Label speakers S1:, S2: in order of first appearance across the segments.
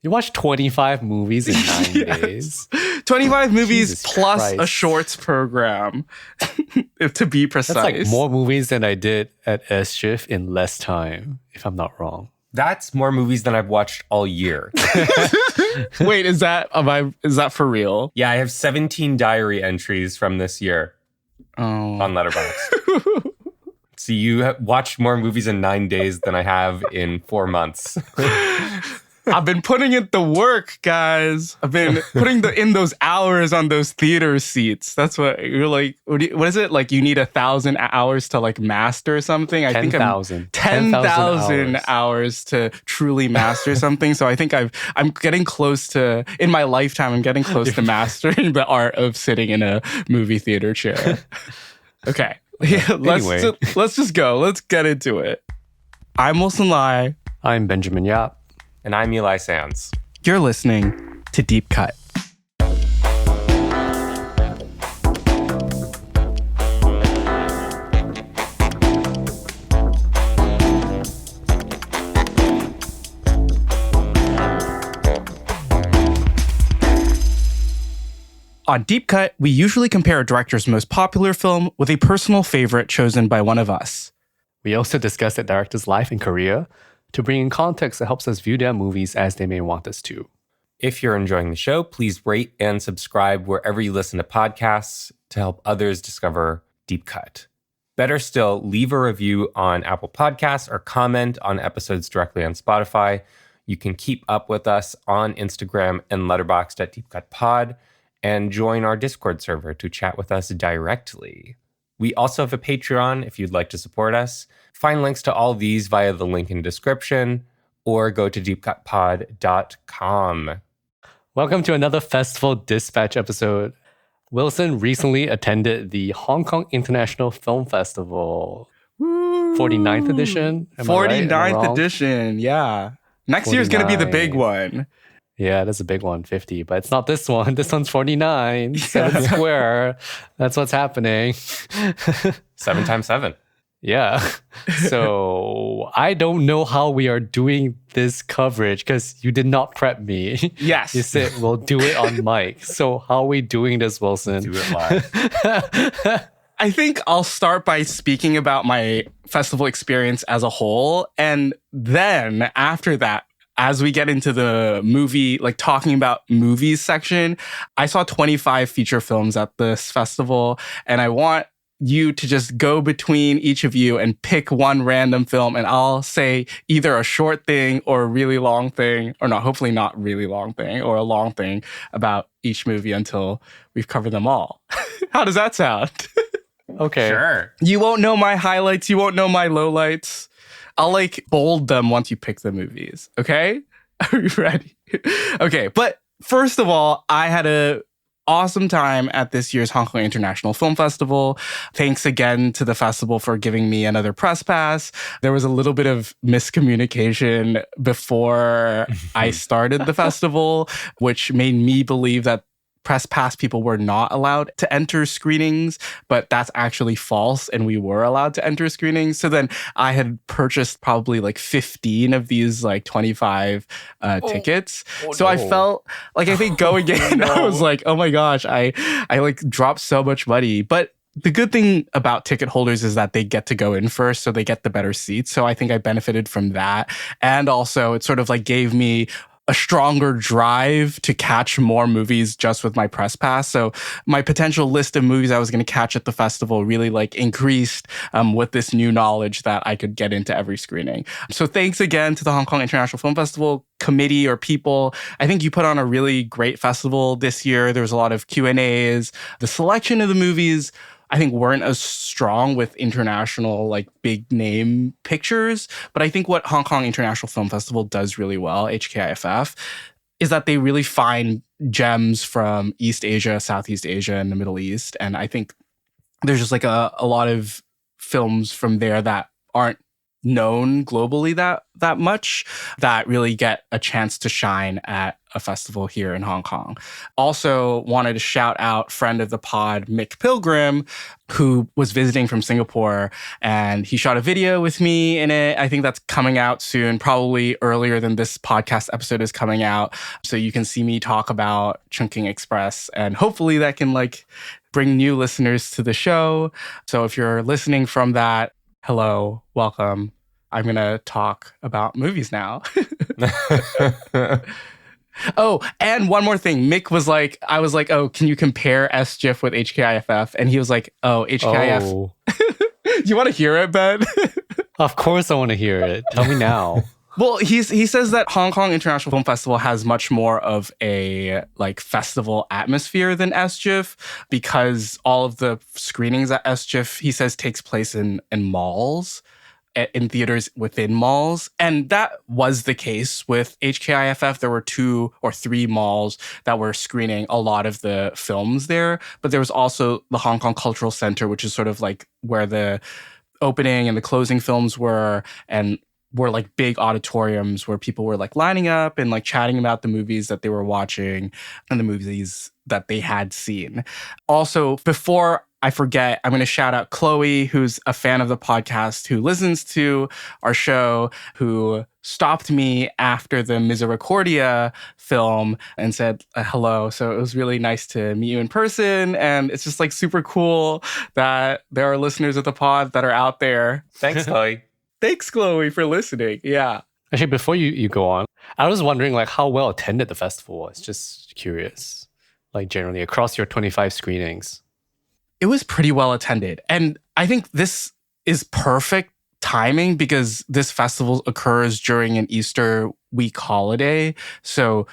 S1: You watched 25 movies in 9 days.
S2: 25 movies
S1: Jesus
S2: plus
S1: Christ.
S2: a shorts program, if to be precise.
S1: That's like more movies than I did at HKIFF in less time, if I'm not wrong.
S3: That's more movies than I've watched all year.
S2: Wait, is that for real?
S3: Yeah, I have 17 diary entries from this year on Letterboxd. So you have watched more movies in 9 days than I have in 4 months.
S2: I've been putting in the work, guys. I've been putting in those hours on those theater seats. That's what you're like. What is it? Like you need 1,000 hours to like master something? I think
S1: 10,000.
S2: 10,000 hours to truly master something. So I think I'm getting close to, in my lifetime, I'm getting close to mastering the art of sitting in a movie theater chair. Okay. Yeah, let's just go. Let's get into it. I'm Wilson Lai.
S1: I'm Benjamin Yap.
S3: And I'm Eli Sands.
S2: You're listening to Deep Cut. On Deep Cut, we usually compare a director's most popular film with a personal favorite chosen by one of us.
S1: We also discuss the director's life and career to bring in context that helps us view their movies as they may want us to.
S3: If you're enjoying the show, please rate and subscribe wherever you listen to podcasts to help others discover Deep Cut. Better still, leave a review on Apple Podcasts or comment on episodes directly on Spotify. You can keep up with us on Instagram and Letterboxd at Deep Cut Pod and join our Discord server to chat with us directly. We also have a Patreon if you'd like to support us. Find links to all these via the link in description or go to deepcutpod.com.
S1: Welcome to another Festival Dispatch episode. Wilson recently attended the Hong Kong International Film Festival.
S2: Woo.
S1: 49th edition?
S2: 49th edition, yeah. Next year's going to be the big
S1: 49.
S2: one.
S1: Yeah, that's a big one, 50. But it's not this one. This one's 49. 7 square. That's what's happening.
S3: 7 times 7.
S1: Yeah. So I don't know how we are doing this coverage because you did not prep me.
S2: Yes.
S1: You said we'll do it on mic. So how are we doing this, Wilson?
S3: Do it live.
S2: I think I'll start by speaking about my festival experience as a whole. And then after that, as we get into the movie, like talking about movies section, I saw 25 feature films at this festival, and I want you to just go between each of you and pick one random film, and I'll say either a short thing or a really long thing, or not, hopefully not really long thing, or a long thing about each movie until we've covered them all. How does that sound?
S1: Okay.
S3: Sure.
S2: You won't know my highlights, you won't know my lowlights. I'll like bold them once you pick the movies. Okay? Are you ready? Okay. But first of all, I had a awesome time at this year's Hong Kong International Film Festival. Thanks again to the festival for giving me another press pass. There was a little bit of miscommunication before I started the festival, which made me believe that press pass people were not allowed to enter screenings, but that's actually false, and we were allowed to enter screenings. So then I had purchased probably like 15 of these like 25 tickets. So I felt like, I think going in, I was like, oh my gosh, I like dropped so much money. But the good thing about ticket holders is that they get to go in first, so they get the better seats. So I think I benefited from that. And also it sort of like gave me a stronger drive to catch more movies just with my press pass. So my potential list of movies I was going to catch at the festival really like increased with this new knowledge that I could get into every screening. So thanks again to the Hong Kong International Film Festival committee or people. I think you put on a really great festival this year. There was a lot of Q&As. The selection of the movies I think weren't as strong with international, like big name pictures. But I think what Hong Kong International Film Festival does really well, HKIFF, is that they really find gems from East Asia, Southeast Asia, and the Middle East. And I think there's just like a lot of films from there that aren't known globally that much, that really get a chance to shine at a festival here in Hong Kong. Also wanted to shout out friend of the pod, Mick Pilgrim, who was visiting from Singapore, and he shot a video with me in it. I think that's coming out soon, probably earlier than this podcast episode is coming out. So you can see me talk about Chungking Express, and hopefully that can like bring new listeners to the show. So if you're listening from that, hello, welcome. I'm going to talk about movies now. Oh, and one more thing. Mick was like, I was like, oh, can you compare SGIF with HKIFF? And he was like, oh, HKIF.
S1: Oh,
S2: You want to hear it, Ben?
S1: of course I want to hear it. Tell me now.
S2: Well, he says that Hong Kong International Film Festival has much more of a like festival atmosphere than SGIF, because all of the screenings at SGIF, he says, takes place in malls, in theaters within malls. And that was the case with HKIFF. There were 2 or 3 malls that were screening a lot of the films there. But there was also the Hong Kong Cultural Center, which is sort of like where the opening and the closing films were, and were like big auditoriums where people were like lining up and like chatting about the movies that they were watching and the movies that they had seen. Also, before I forget, I'm going to shout out Chloe, who's a fan of the podcast, who listens to our show, who stopped me after the Misericordia film and said hello. So it was really nice to meet you in person. And it's just like super cool that there are listeners of the pod that are out there.
S3: Thanks, Chloe.
S2: Thanks, Chloe, for listening. Yeah.
S1: Actually, before you go on, I was wondering like how well attended the festival was. Just curious, like generally across your 25 screenings.
S2: It was pretty well attended. And I think this is perfect timing because this festival occurs during an Easter week holiday. So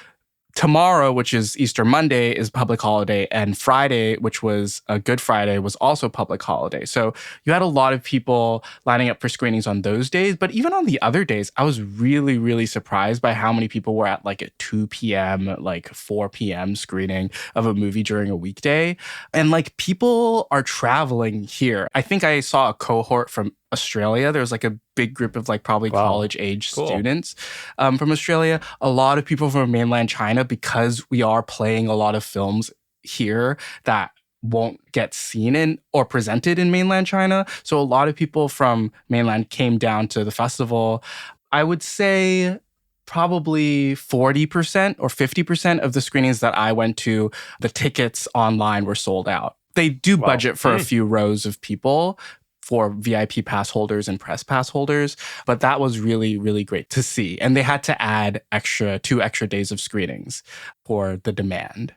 S2: tomorrow, which is Easter Monday, is public holiday, and Friday, which was a Good Friday, was also public holiday. So you had a lot of people lining up for screenings on those days. But even on the other days, I was really, really surprised by how many people were at like a 2 p.m., like 4 p.m. screening of a movie during a weekday. And like people are traveling here. I think I saw a cohort from Australia. There was like a big group of like probably college-age students from Australia. A lot of people from mainland China, because we are playing a lot of films here that won't get seen in or presented in mainland China. So a lot of people from mainland came down to the festival. I would say probably 40% or 50% of the screenings that I went to, the tickets online were sold out. They do budget for a few rows of people for VIP pass holders and press pass holders. But that was really, really great to see. And they had to add 2 extra days of screenings for the demand.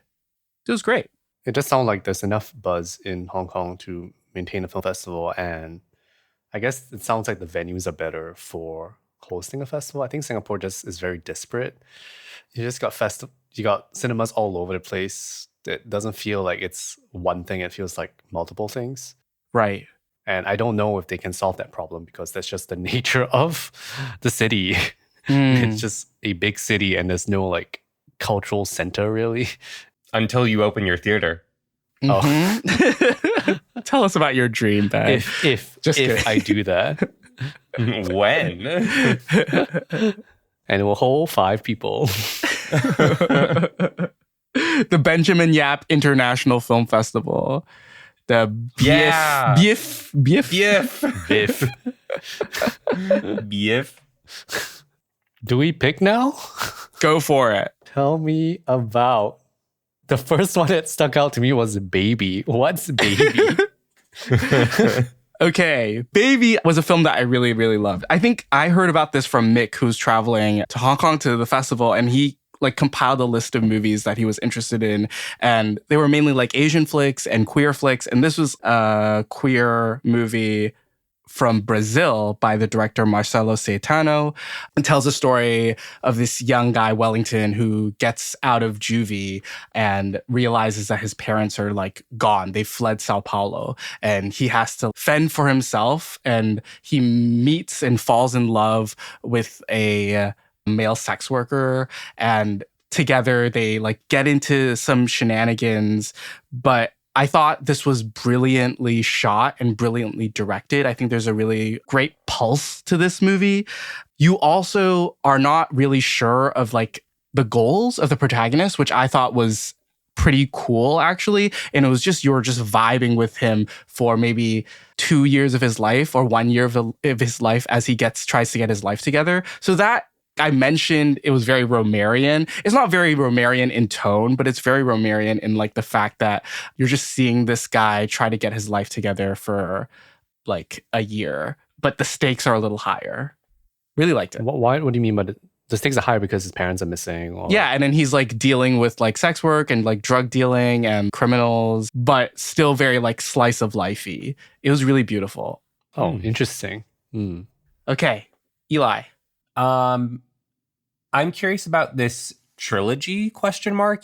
S2: It was great.
S1: It just sounds like there's enough buzz in Hong Kong to maintain a film festival. And I guess it sounds like the venues are better for hosting a festival. I think Singapore just is very disparate. You just got you got cinemas all over the place. It doesn't feel like it's one thing. It feels like multiple things.
S2: Right.
S1: And I don't know if they can solve that problem because that's just the nature of the city. It's just a big city and there's no like cultural center really.
S3: Until you open your theater.
S2: Mm-hmm. Oh. Tell us about your dream, Ben.
S1: If I do that.
S3: When?
S1: And it will hold 5 people.
S2: The Benjamin Yap International Film Festival. The Biff.
S1: Do we pick now?
S2: Go for it.
S1: Tell me about the first one that stuck out to me was Baby. What's Baby?
S2: Okay, Baby was a film that I really, really loved. I think I heard about this from Mick, who's traveling to Hong Kong to the festival, and he like compiled a list of movies that he was interested in. And they were mainly like Asian flicks and queer flicks. And this was a queer movie from Brazil by the director Marcelo Caetano. It tells a story of this young guy, Wellington, who gets out of juvie and realizes that his parents are like gone. They fled Sao Paulo and he has to fend for himself. And he meets and falls in love with a male sex worker, and together they like get into some shenanigans. But I thought this was brilliantly shot and brilliantly directed. I think there's a really great pulse to this movie. You also are not really sure of like the goals of the protagonist, which I thought was pretty cool actually. And it was just, you were just vibing with him for maybe 2 years of his life or 1 year of his life as he tries to get his life together. So that, I mentioned it was very Romarian. It's not very Romarian in tone, but it's very Romarian in like the fact that you're just seeing this guy try to get his life together for like a year, but the stakes are a little higher. Really liked it.
S1: Why? What do you mean by the stakes are higher because his parents are missing? Or...
S2: Yeah, and then he's like dealing with like sex work and like drug dealing and criminals, but still very like slice of lifey. It was really beautiful.
S1: Oh, interesting.
S2: Okay, Eli.
S3: I'm curious about this trilogy ?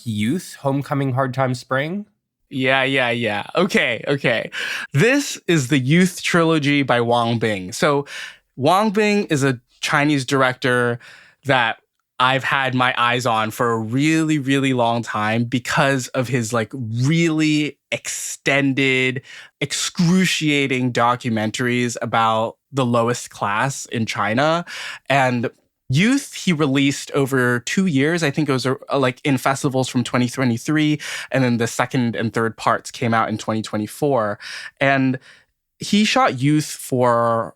S3: Youth, Homecoming, Hard Time, Spring.
S2: Yeah. Okay. This is the Youth Trilogy by Wang Bing. So Wang Bing is a Chinese director that I've had my eyes on for a really, really long time because of his like really extended, excruciating documentaries about the lowest class in China. And Youth, he released over 2 years. I think it was like in festivals from 2023. And then the second and third parts came out in 2024. And he shot Youth for,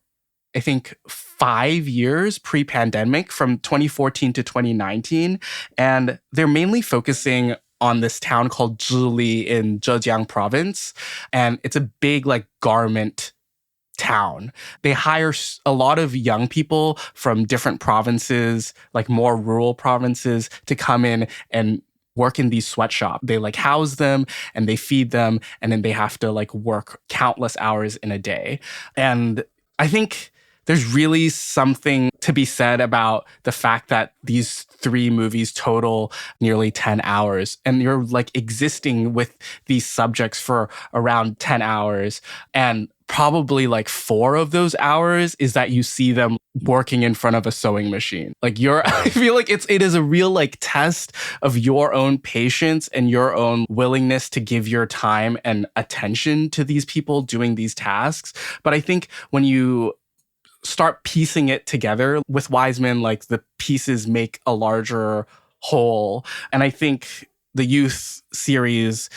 S2: I think, 5 years pre-pandemic from 2014 to 2019. And they're mainly focusing on this town called Zhili in Zhejiang province. And it's a big like garment town. They hire a lot of young people from different provinces, like more rural provinces, to come in and work in these sweatshops. They like house them and they feed them, and then they have to like work countless hours in a day. And I think there's really something to be said about the fact that these 3 movies total nearly 10 hours, and you're like existing with these subjects for around 10 hours. And probably like 4 of those hours is that you see them working in front of a sewing machine. Like I feel like it is a real like test of your own patience and your own willingness to give your time and attention to these people doing these tasks. But I think when you start piecing it together with Wiseman, like the pieces make a larger whole. And I think the Youth series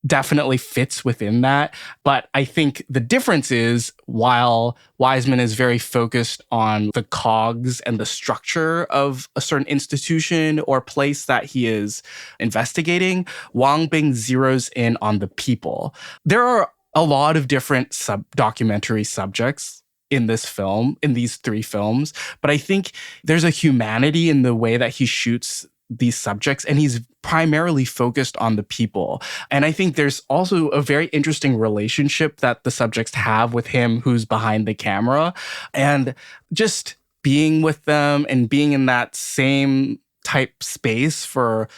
S2: definitely fits within that. But I think the difference is, while Wiseman is very focused on the cogs and the structure of a certain institution or place that he is investigating, Wang Bing zeroes in on the people. There are a lot of different documentary subjects in this film, in these 3 films, but I think there's a humanity in the way that he shoots these subjects, and he's primarily focused on the people. And I think there's also a very interesting relationship that the subjects have with him who's behind the camera, and just being with them and being in that same type space for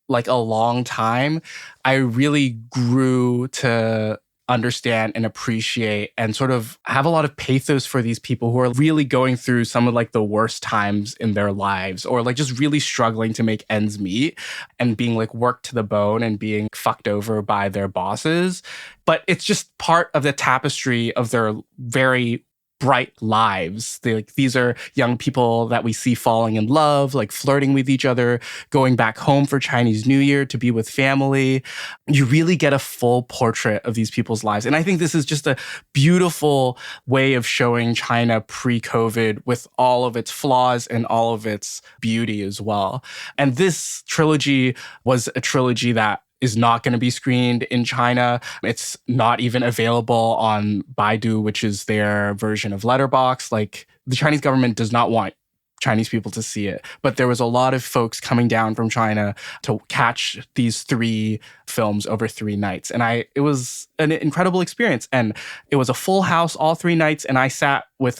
S2: like a long time, I really grew to understand and appreciate and sort of have a lot of pathos for these people who are really going through some of like the worst times in their lives, or like just really struggling to make ends meet and being like worked to the bone and being fucked over by their bosses. But it's just part of the tapestry of their very bright lives. These are young people that we see falling in love, like flirting with each other, going back home for Chinese New Year to be with family. You really get a full portrait of these people's lives. And I think this is just a beautiful way of showing China pre-COVID with all of its flaws and all of its beauty as well. And this trilogy was a trilogy that is not going to be screened in China. It's not even available on Baidu, which is their version of Letterboxd. Like, the Chinese government does not want Chinese people to see it. But there was a lot of folks coming down from China to catch these 3 films over 3 nights. And it was an incredible experience. And it was a full house all 3 nights. And I sat with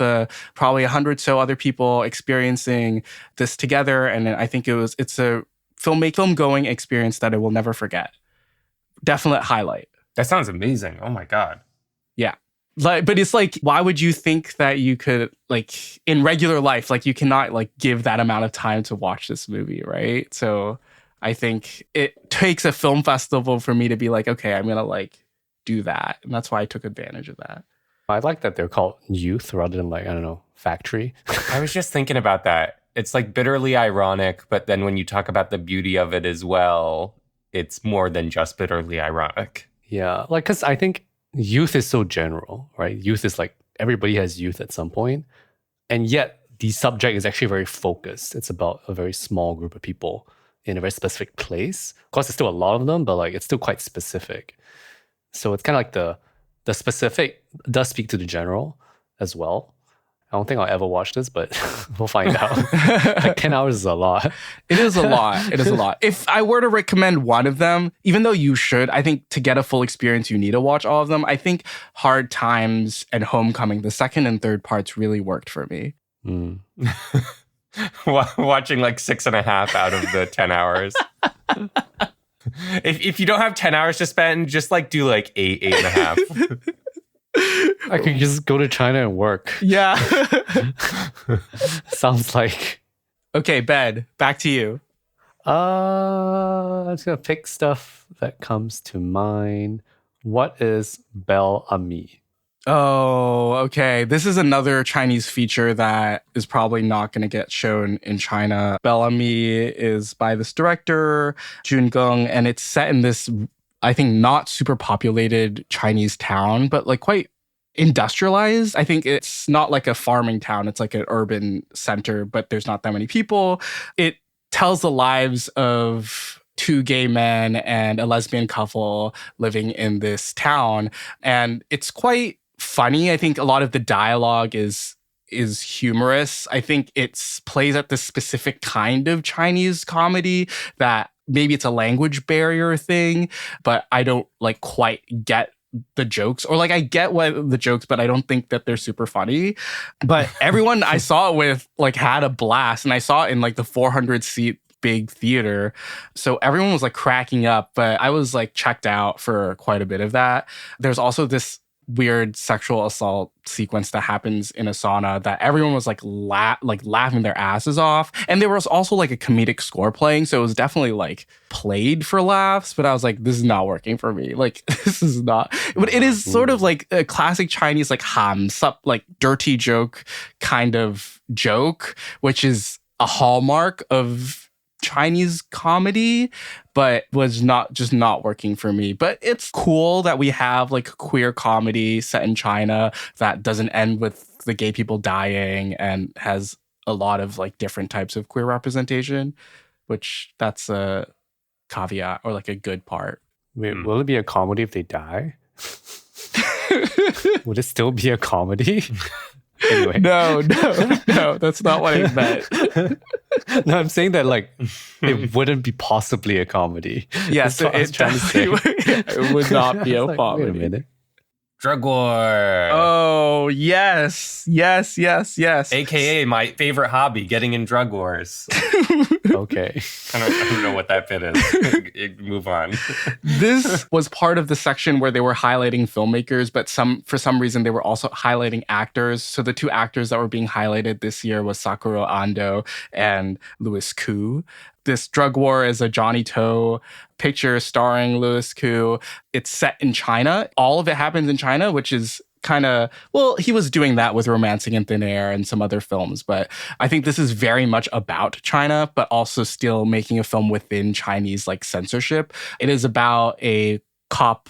S2: probably 100 so other people experiencing this together. And I think it's a film-going experience that I will never forget. Definite highlight.
S3: That sounds amazing. Oh my God.
S2: Yeah. But it's like, why would you think that you could, like, in regular life, like, you cannot, like, give that amount of time to watch this movie, right? So I think it takes a film festival for me to be like, okay, I'm going to, like, do that. And that's why I took advantage of that.
S1: I like that they're called Youth rather than, like, I don't know, Factory.
S3: I was just thinking about that. It's like bitterly ironic, but then when you talk about the beauty of it as well, it's more than just bitterly ironic.
S1: Yeah, like, because I think youth is so general, right? Youth is like, everybody has youth at some point. And yet, the subject is actually very focused. It's about a very small group of people in a very specific place. Of course, there's still a lot of them, but like it's still quite specific. So it's kind of like the specific does speak to the general as well. I don't think I'll ever watch this, but we'll find out. Like 10 hours is a lot.
S2: It is a lot. It is a lot. If I were to recommend one of them, even though you should, I think to get a full experience, you need to watch all of them. I think Hard Times and Homecoming, the second and third parts really worked for me.
S1: Mm.
S3: Watching like 6.5 out of the 10 hours. If you don't have 10 hours to spend, just like do like 8.5.
S1: I could just go to China and work.
S2: Yeah.
S1: Sounds like.
S2: Okay, Ben, back to you.
S1: I'm just gonna pick stuff that comes to mind. What is Bel Ami?
S2: Oh, okay. This is another Chinese feature that is probably not going to get shown in China. Bel Ami is by this director, Jun Geng, and it's set in this, I think, not super populated Chinese town, but like quite industrialized. I think it's not like a farming town. It's like an urban center, but there's not that many people. It tells the lives of two gay men and a lesbian couple living in this town. And it's quite funny. I think a lot of the dialogue is humorous. I think it's plays at this specific kind of Chinese comedy that maybe it's a language barrier thing, but I don't like quite get the jokes, or like I get what the jokes, but I don't think that they're super funny. But everyone I saw it with like had a blast, and I saw it in like the 400 seat big theater. So everyone was like cracking up, but I was like checked out for quite a bit of that. There's also this weird sexual assault sequence that happens in a sauna that everyone was like laughing their asses off. And there was also like a comedic score playing. So it was definitely like played for laughs, but I was like, this is not working for me. Like, this is not, but it is sort of like a classic Chinese, like ham sup, like dirty joke kind of joke, which is a hallmark of Chinese comedy, but was not working for me. But it's cool that we have like queer comedy set in China that doesn't end with the gay people dying and has a lot of like different types of queer representation, which that's a caveat or like a good part.
S1: Wait, will it be a comedy if they die? Would it still be a comedy? Anyway.
S2: No, that's not what I meant.
S1: No, I'm saying that like it wouldn't be possibly a comedy.
S2: Yes,
S1: That's what I was trying to say.
S2: it would not be a
S1: Like,
S2: comedy.
S1: wait a minute.
S3: Drug war.
S2: Oh, yes.
S3: AKA my favorite hobby, getting in drug wars.
S1: Okay.
S3: I don't know what that bit is. Move on.
S2: This was part of the section where they were highlighting filmmakers, but for some reason they were also highlighting actors. So the two actors that were being highlighted this year was Sakura Ando and Louis Koo. This Drug War is a Johnny To picture starring Louis Koo. It's set in China. All of it happens in China, which is kind of, well, he was doing that with Romancing in Thin Air and some other films, but I think this is very much about China, but also still making a film within Chinese like censorship. It is about a cop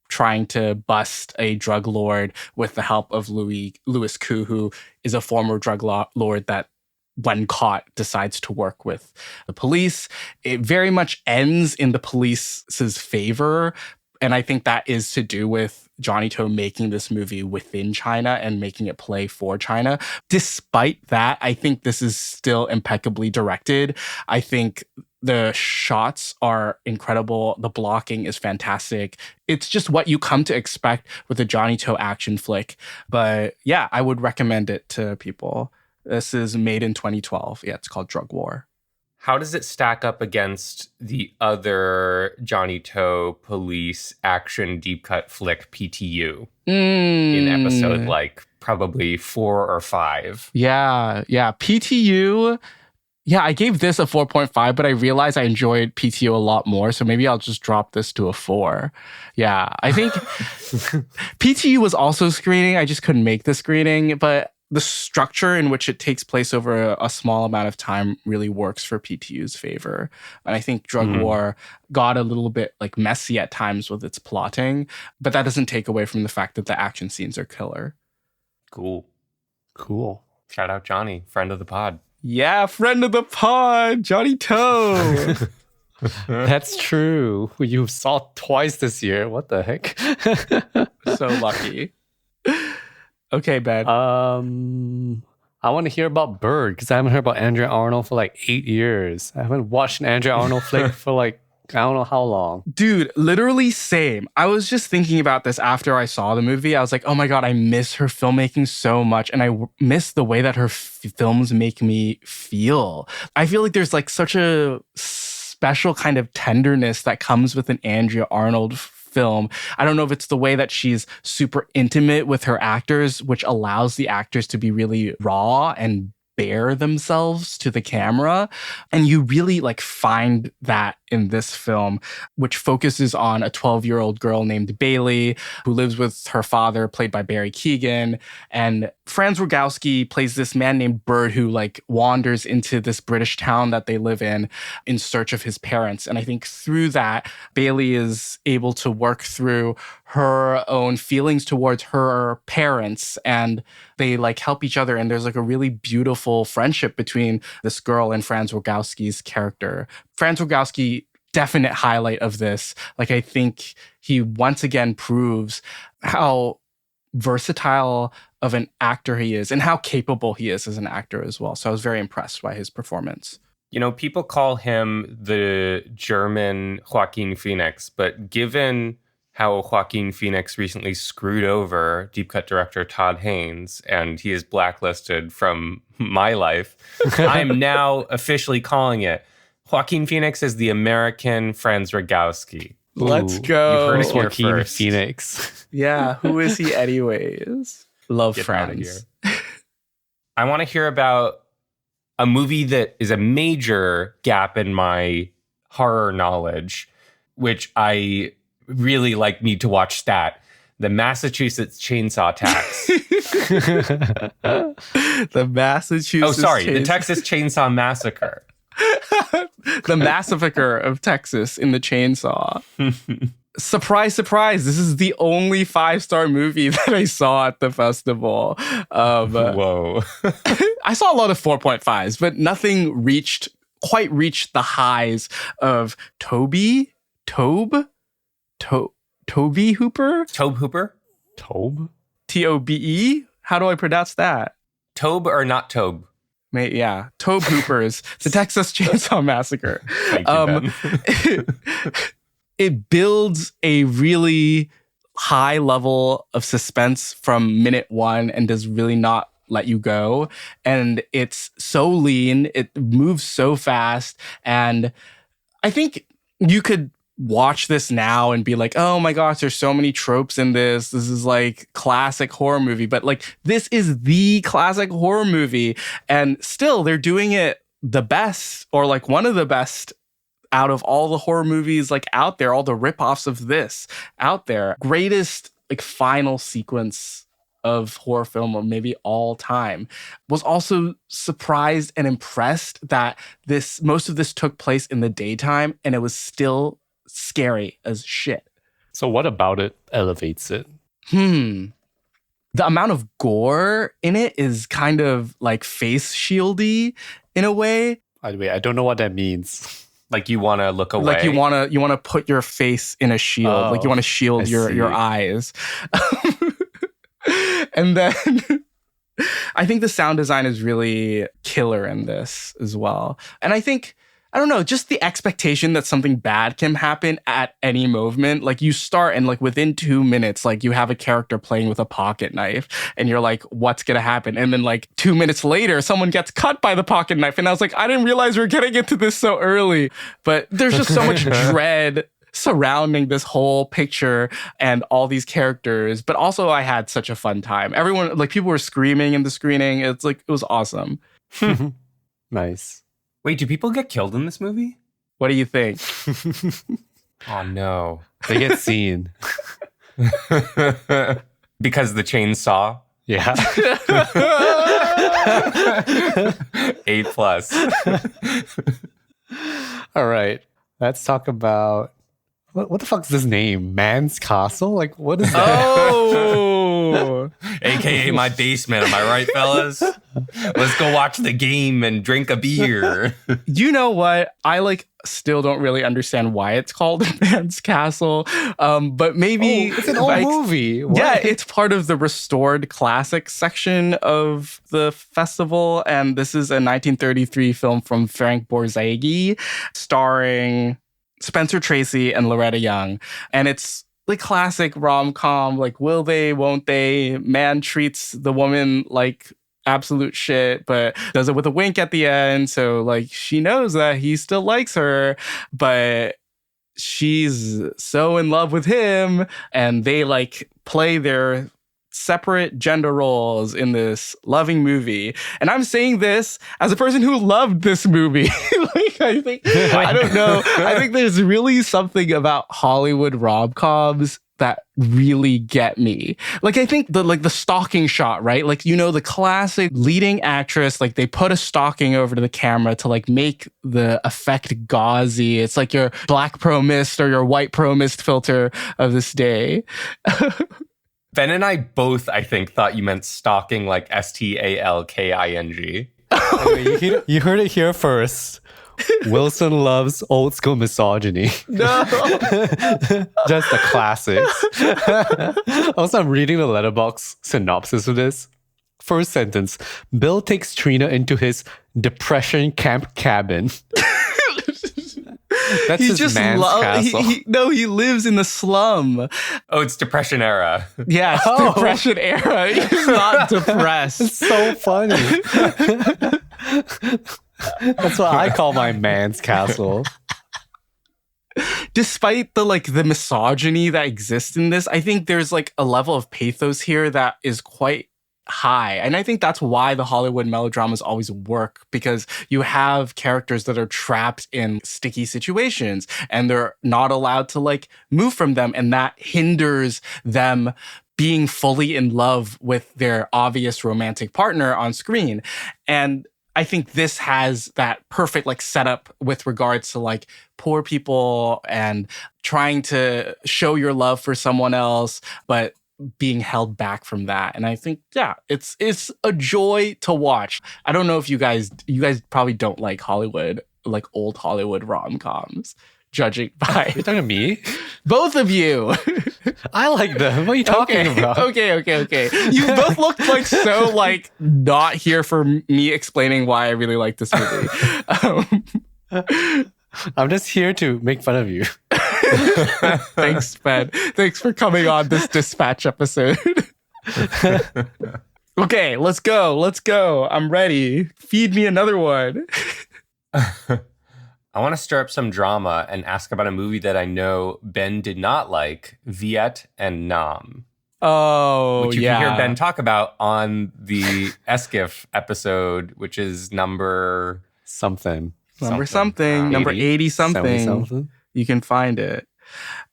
S2: trying to bust a drug lord with the help of Louis Koo, who is a former drug lord that when caught, decides to work with the police. It very much ends in the police's favor. And I think that is to do with Johnny To making this movie within China and making it play for China. Despite that, I think this is still impeccably directed. I think the shots are incredible. The blocking is fantastic. It's just what you come to expect with a Johnny To action flick. But yeah, I would recommend it to people. This is made in 2012. Yeah, it's called Drug War.
S3: How does it stack up against the other Johnny To police action deep cut flick PTU in episode like probably 4 or 5?
S2: Yeah. PTU. Yeah, I gave this a 4.5, but I realized I enjoyed PTU a lot more. So maybe I'll just drop this to a 4. Yeah, I think PTU was also screening. I just couldn't make the screening, but the structure in which it takes place over a small amount of time really works for PTU's favor. And I think Drug War got a little bit like messy at times with its plotting, but that doesn't take away from the fact that the action scenes are killer.
S3: Cool.
S1: Cool.
S3: Shout out Johnny, friend of the pod.
S2: Yeah, friend of the pod, Johnny Toe.
S1: That's true. You saw twice this year. What the heck?
S2: So lucky. Okay, Ben.
S1: I want to hear about Bird because I haven't heard about Andrea Arnold for like 8 years. I haven't watched an Andrea Arnold flick for like I don't know how long.
S2: Dude, literally same. I was just thinking about this after I saw the movie. I was like, oh my God, I miss her filmmaking so much. And I miss the way that her films make me feel. I feel like there's like such a special kind of tenderness that comes with an Andrea Arnold film. I don't know if it's the way that she's super intimate with her actors, which allows the actors to be really raw and bare themselves to the camera. And you really like find that in this film, which focuses on a 12-year-old girl named Bailey who lives with her father, played by Barry Keoghan. And Franz Rogowski plays this man named Bird who like wanders into this British town that they live in search of his parents. And I think through that, Bailey is able to work through her own feelings towards her parents, and they like help each other. And there's like a really beautiful friendship between this girl and Franz Rogowski's character. Franz Rogowski, definite highlight of this. Like, I think he once again proves how versatile of an actor he is and how capable he is as an actor as well. So I was very impressed by his performance.
S3: You know, people call him the German Joaquin Phoenix, but given how Joaquin Phoenix recently screwed over deep cut director Todd Haynes, and he is blacklisted from my life, I'm now officially calling it. Joaquin Phoenix is the American Franz Rogowski.
S2: Let's go.
S3: You've heard it here
S1: Joaquin
S3: first.
S1: Phoenix.
S2: Yeah, who is he anyways? Love
S3: Get out of
S2: Franz.
S3: I want to hear about a movie that is a major gap in my horror knowledge, which I really need to watch stat. The Massachusetts Chainsaw Tax.
S2: The Massachusetts.
S3: The Texas Chainsaw Massacre.
S2: The Massacre of Texas in the Chainsaw. Surprise, surprise. This is the only 5-star movie that I saw at the festival.
S3: Whoa.
S2: I saw a lot of 4.5s, but nothing quite reached the highs of Tobe Hooper?
S3: Tobe Hooper?
S1: Tobe?
S2: Tobe? How do I pronounce that?
S3: Tobe or not Tobe?
S2: Yeah, Tobe Hooper's The Texas Chainsaw Massacre.
S3: Thank you, Ben.
S2: It builds a really high level of suspense from minute one and does really not let you go. And it's so lean, it moves so fast. And I think you could watch this now and be like, oh my gosh, there's so many tropes in this. This is like classic horror movie. But like, this is the classic horror movie. And still, they're doing it the best, or like one of the best out of all the horror movies like out there, all the ripoffs of this out there. Greatest like final sequence of horror film or maybe all time. Was also surprised and impressed that most of this took place in the daytime and it was still scary as shit.
S1: So what about it elevates it?
S2: The amount of gore in it is kind of like face shieldy in a way.
S1: Wait, I don't know what that means.
S3: Like you want to look away.
S2: Like you want to put your face in a shield. Like you want to shield your eyes. And then I think the sound design is really killer in this as well. And I think, I don't know, just the expectation that something bad can happen at any moment. Like you start and like within 2 minutes, like you have a character playing with a pocket knife and you're like, what's going to happen? And then like 2 minutes later, someone gets cut by the pocket knife. And I was like, I didn't realize we were getting into this so early. But there's just so much dread surrounding this whole picture and all these characters. But also I had such a fun time. Everyone, like people were screaming in the screening. It's like, it was awesome.
S1: Nice.
S3: Wait, do people get killed in this movie?
S2: What do you think?
S3: Oh, no.
S1: They get seen.
S3: Because the chainsaw?
S1: Yeah.
S3: A plus.
S1: All right. Let's talk about what the fuck's this name? Man's Castle? Like, what is that?
S2: Oh,
S3: AKA my basement. Am I right, fellas? Let's go watch the game and drink a beer.
S2: you know what? I still don't really understand why it's called Man's Castle. But maybe
S1: It's an old movie. What?
S2: Yeah, it's part of the restored classic section of the festival. And this is a 1933 film from Frank Borzage starring Spencer Tracy and Loretta Young. And it's the classic rom-com, will they, won't they? Man treats the woman like absolute shit, but does it with a wink at the end. So she knows that he still likes her, but she's so in love with him, and they play their separate gender roles in this loving movie. And I'm saying this as a person who loved this movie. I don't know. I think there's really something about Hollywood rom-coms that really get me. I think the stalking shot, right? The classic leading actress, they put a stalking over to the camera to make the effect gauzy. It's like your black pro mist or your white pro mist filter of this day.
S3: Ben and I both, I think, thought you meant stalking like STALKING.
S1: You heard it here first. Wilson loves old school misogyny.
S2: No.
S1: Just the classics. Also, I'm reading the Letterboxd synopsis of this. First sentence: Bill takes Trina into his depression camp cabin. That's his man's castle.
S2: He lives in the slum.
S3: Oh, it's Depression era.
S2: Yeah, it's Depression era. He's not depressed.
S1: It's so funny. That's what I call my man's castle.
S2: Despite the misogyny that exists in this, I think there's a level of pathos here that is quite high. And I think that's why the Hollywood melodramas always work, because you have characters that are trapped in sticky situations and they're not allowed to move from them. And that hinders them being fully in love with their obvious romantic partner on screen. And I think this has that perfect setup with regards to poor people and trying to show your love for someone else, but being held back from that. And I think, yeah, it's a joy to watch. I don't know if you guys probably don't like Hollywood, old Hollywood rom-coms, judging by...
S1: You're talking to me?
S2: Both of you.
S1: I like them. What are you talking about?
S2: Okay. You both look so not here for me explaining why I really like this movie.
S1: I'm just here to make fun of you.
S2: Thanks, Ben. Thanks for coming on this dispatch episode. Okay, let's go. I'm ready. Feed me another one.
S3: I want to stir up some drama and ask about a movie that I know Ben did not like, Viet and Nam.
S2: Oh,
S3: which you can hear Ben talk about on the SKIFF episode, which is number...
S1: something.
S2: Number 80 something. You can find it.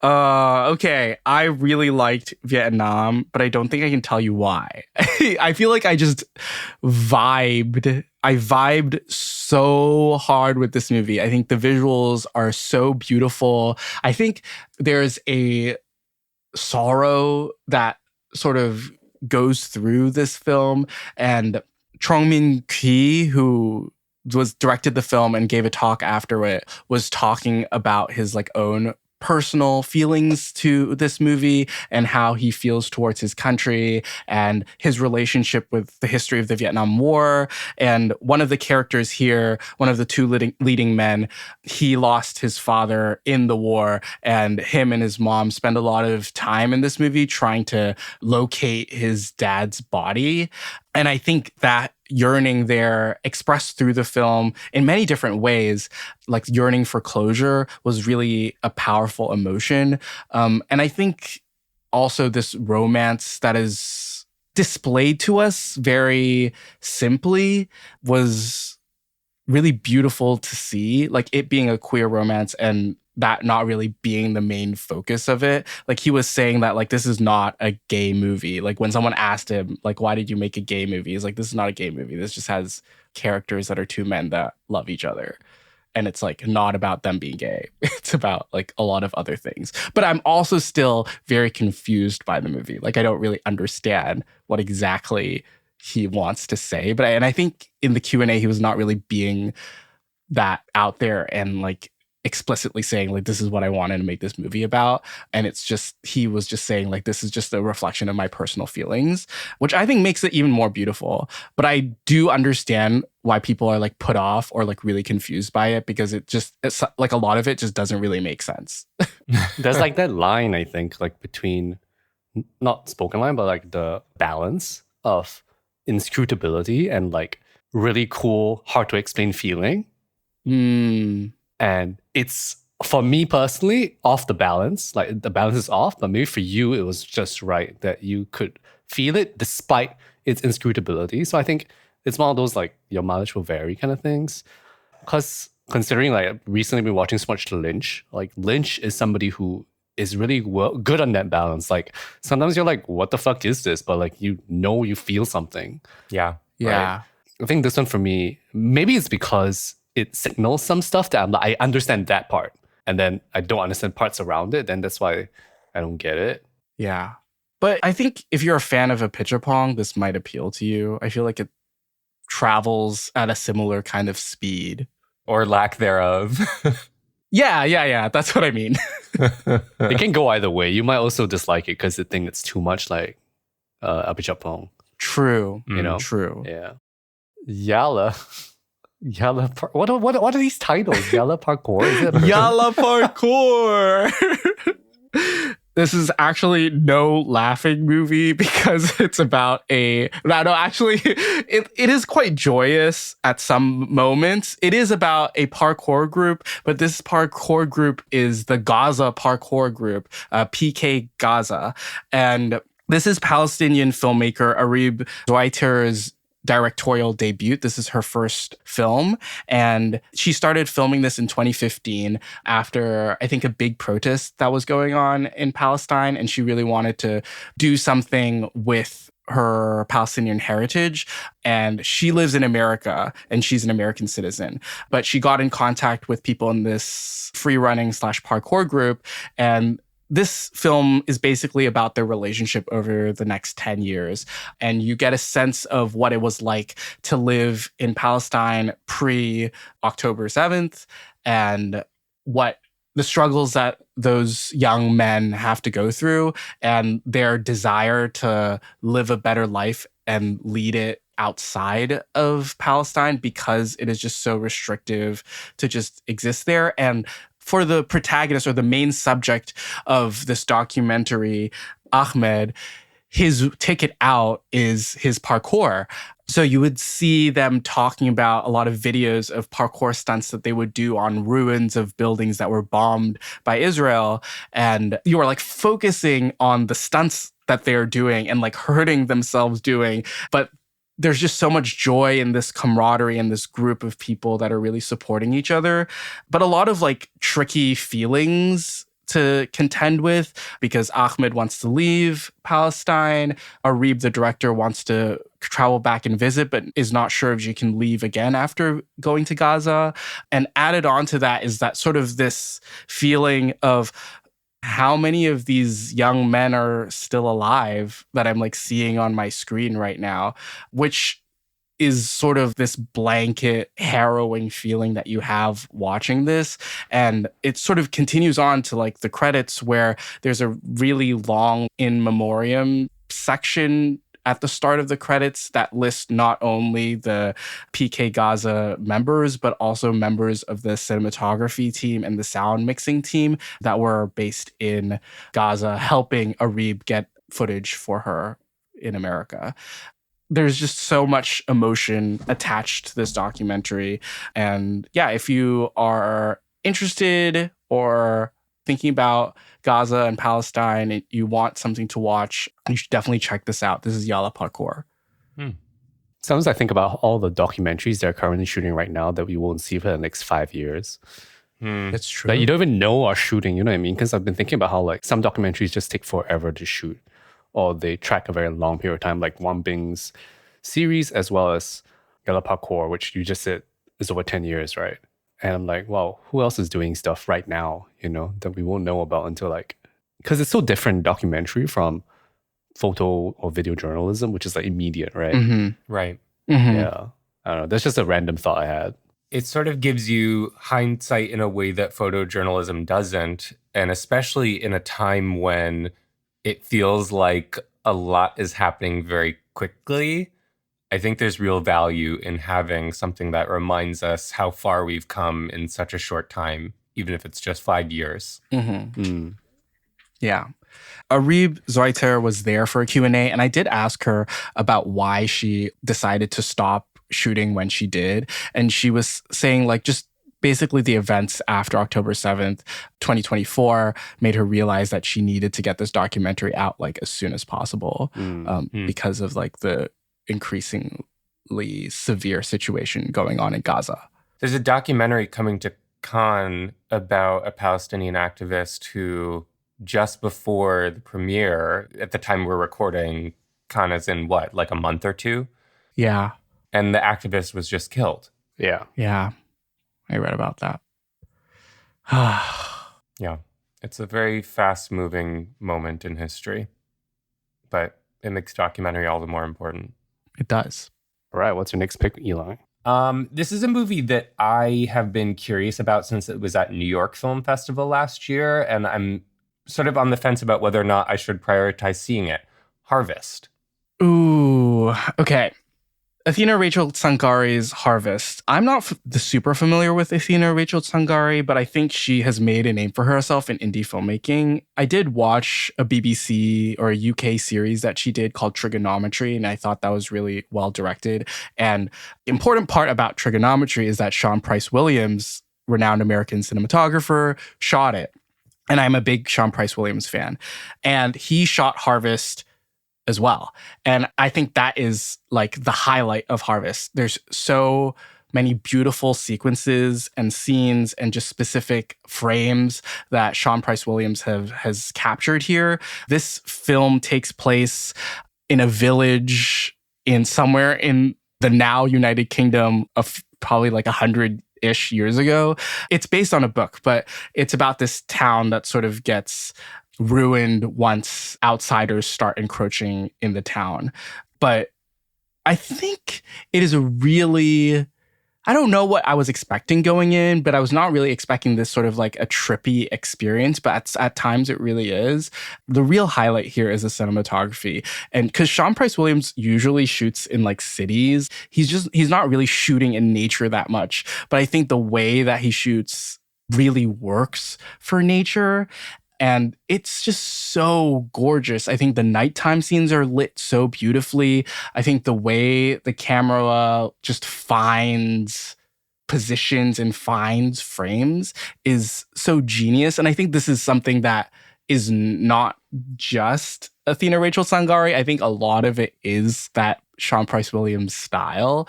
S2: Okay, I really liked Vietnam, but I don't think I can tell you why. I feel like I just vibed. I vibed so hard with this movie. I think the visuals are so beautiful. I think there's a sorrow that sort of goes through this film. And Trong Min Ki, who was directed the film and gave a talk after it, was talking about his own personal feelings to this movie and how he feels towards his country and his relationship with the history of the Vietnam War. And one of the characters here, one of the two leading men, he lost his father in the war, and him and his mom spend a lot of time in this movie trying to locate his dad's body. And I think that yearning there expressed through the film in many different ways, yearning for closure, was really a powerful emotion. And I think also this romance that is displayed to us very simply was really beautiful to see, like it being a queer romance and that not really being the main focus of it. Like he was saying that like this is not a gay movie. Like when someone asked him like why did you make a gay movie? He's like this is not a gay movie. This just has characters that are two men that love each other. And it's like not about them being gay. It's about like a lot of other things. But I'm also still very confused by the movie. Like I don't really understand what exactly he wants to say. And I think in the Q&A he was not really being that out there and like explicitly saying like this is what I wanted to make this movie about. And it's just he was just saying like this is just a reflection of my personal feelings, which I think makes it even more beautiful. But I do understand why people are like put off or like really confused by it, because it's like a lot of it just doesn't really make sense.
S1: There's like that line, I think, like between not spoken line, but like the balance of inscrutability and like really cool, hard to explain feeling. And it's, for me personally, off the balance. Like the balance is off, but maybe for you, it was just right that you could feel it despite its inscrutability. So I think it's one of those like your mileage will vary kind of things. Because considering like I've recently been watching so much Lynch, like Lynch is somebody who is really good on that balance. Like sometimes you're like, what the fuck is this? But like you feel something.
S3: Yeah.
S2: Yeah.
S1: Right? I think this one for me, maybe it's because it signals some stuff that I understand that part, and then I don't understand parts around it. Then that's why I don't get it.
S2: Yeah. But I think if you're a fan of Apichatpong, this might appeal to you. I feel like it travels at a similar kind of speed.
S3: Or lack thereof.
S2: Yeah. That's what I mean.
S1: It can go either way. You might also dislike it because you think it's too much like Apichatpong.
S2: True.
S1: You know?
S2: True.
S1: Yeah. Yalla what are these titles? Yalla Parkour? Is it
S2: Yalla Parkour. This is actually no laughing movie because it's about actually it is quite joyous at some moments. It is about a parkour group, but this parkour group is the Gaza parkour group, PK Gaza. And this is Palestinian filmmaker Arib Zweiter's directorial debut. This is her first film. And she started filming this in 2015 after, I think, a big protest that was going on in Palestine. And she really wanted to do something with her Palestinian heritage. And she lives in America and she's an American citizen. But she got in contact with people in this free running / parkour group. And this film is basically about their relationship over the next 10 years. And you get a sense of what it was like to live in Palestine pre-October 7th and what the struggles that those young men have to go through and their desire to live a better life and lead it outside of Palestine because it is just so restrictive to just exist there. And for the protagonist or the main subject of this documentary, Ahmed, his ticket out is his parkour. So you would see them talking about a lot of videos of parkour stunts that they would do on ruins of buildings that were bombed by Israel. And you are like focusing on the stunts that they're doing and like hurting themselves doing. But there's just so much joy in this camaraderie and this group of people that are really supporting each other. But a lot of like tricky feelings to contend with because Ahmed wants to leave Palestine. Arib, the director, wants to travel back and visit, but is not sure if she can leave again after going to Gaza. And added on to that is that sort of this feeling of how many of these young men are still alive that I'm like seeing on my screen right now, which is sort of this blanket harrowing feeling that you have watching this. And it sort of continues on to like the credits where there's a really long in memoriam section at the start of the credits that lists not only the PK Gaza members, but also members of the cinematography team and the sound mixing team that were based in Gaza, helping Arib get footage for her in America. There's just so much emotion attached to this documentary. And yeah, if you are interested or thinking about Gaza and Palestine and you want something to watch, you should definitely check this out. This is Yalla Parkour.
S1: Sometimes I think about all the documentaries they're currently shooting right now that we won't see for the next 5 years.
S2: That's true.
S1: That you don't even know are shooting, you know what I mean? Because I've been thinking about how like some documentaries just take forever to shoot, or they track a very long period of time, like Wang Bing's series as well as Yalla Parkour, which you just said is over 10 years, right? And I'm like, wow, who else is doing stuff right now, you know, that we won't know about until like, because it's so different documentary from photo or video journalism, which is like immediate, right?
S3: Right.
S1: Yeah. I don't know. That's just a random thought I had.
S3: It sort of gives you hindsight in a way that photojournalism doesn't. And especially in a time when it feels like a lot is happening very quickly, I think there's real value in having something that reminds us how far we've come in such a short time, even if it's just 5 years.
S2: Yeah. Arib Zoiter was there for a Q&A, and I did ask her about why she decided to stop shooting when she did. And she was saying like just basically the events after October 7th, 2024 made her realize that she needed to get this documentary out like as soon as possible because of like the increasingly severe situation going on in Gaza.
S3: There's a documentary coming to Cannes about a Palestinian activist who, just before the premiere, at the time we're recording, Cannes is in what, like a month or two?
S2: Yeah.
S3: And the activist was just killed.
S1: Yeah.
S2: Yeah. I read about that.
S3: Yeah. It's a very fast-moving moment in history. But it makes documentary all the more important.
S2: It does.
S1: All right. What's your next pick, Eli?
S3: This is a movie that I have been curious about since it was at New York Film Festival last year, and I'm sort of on the fence about whether or not I should prioritize seeing it. Harvest.
S2: Ooh, okay. Athena Rachel Tsangari's Harvest. I'm not super familiar with Athena Rachel Tsangari, but I think she has made a name for herself in indie filmmaking. I did watch a BBC or a UK series that she did called Trigonometry, and I thought that was really well directed. And the important part about Trigonometry is that Sean Price Williams, renowned American cinematographer, shot it. And I'm a big Sean Price Williams fan. And he shot Harvest as well. And I think that is like the highlight of Harvest. There's so many beautiful sequences and scenes and just specific frames that Sean Price Williams has captured here. This film takes place in a village in somewhere in the now United Kingdom of probably like 100-ish years ago. It's based on a book, but it's about this town that sort of gets ruined once outsiders start encroaching in the town. But I think it is a really, I don't know what I was expecting going in, but I was not really expecting this sort of like a trippy experience, but at times it really is. The real highlight here is the cinematography. And because Sean Price Williams usually shoots in like cities, he's not really shooting in nature that much. But I think the way that he shoots really works for nature. And it's just so gorgeous. I think the nighttime scenes are lit so beautifully. I think the way the camera just finds positions and finds frames is so genius. And I think this is something that is not just Athena Rachel Tsangari. I think a lot of it is that Sean Price Williams style.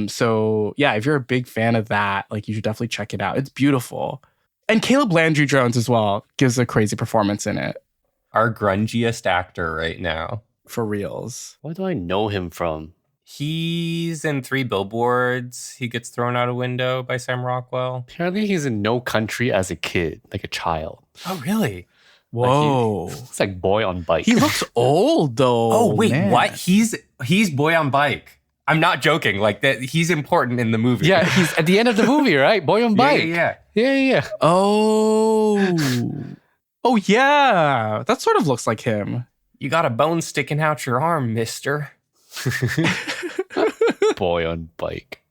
S2: So yeah, if you're a big fan of that, like you should definitely check it out. It's beautiful. And Caleb Landry Jones as well gives a crazy performance in it.
S3: Our grungiest actor right now.
S2: For reals.
S1: What do I know him from?
S3: He's in 3 Billboards. He gets thrown out a window by Sam Rockwell.
S1: Apparently he's in No Country as a kid, like a child.
S3: Oh, really?
S2: Whoa.
S1: It's like Boy on Bike.
S2: He looks old though.
S3: Oh, wait,
S2: man.
S3: what? He's Boy on Bike. I'm not joking. Like that, he's important in the movie.
S1: Yeah, he's at the end of the movie, right? Boy on Bike. Yeah.
S2: Oh. Oh, yeah. That sort of looks like him.
S3: You got a bone sticking out your arm, mister.
S1: Boy on Bike.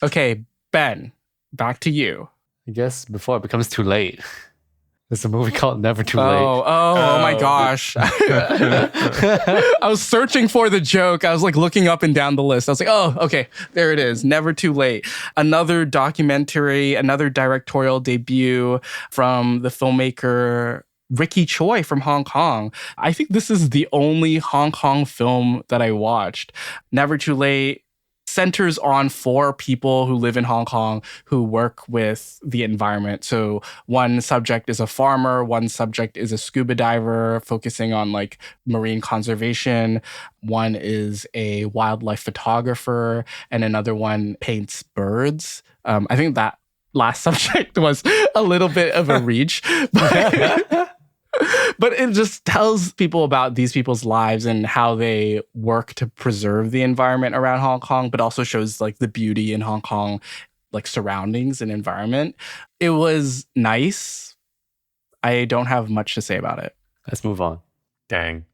S2: Okay, Ben, back to you.
S1: I guess before it becomes too late. There's a movie called Never Too Late.
S2: Oh my gosh. I was searching for the joke. I was like looking up and down the list. I was like, oh, okay, there it is. Never Too Late. Another documentary, another directorial debut from the filmmaker Ricky Choi from Hong Kong. I think this is the only Hong Kong film that I watched. Never Too Late centers on 4 people who live in Hong Kong who work with the environment. So one subject is a farmer, one subject is a scuba diver focusing on like marine conservation, one is a wildlife photographer, and another one paints birds. I think that last subject was a little bit of a reach, but it just tells people about these people's lives and how they work to preserve the environment around Hong Kong, but also shows like the beauty in Hong Kong, like surroundings and environment. It was nice. I don't have much to say about it.
S1: Let's move on.
S3: Dang.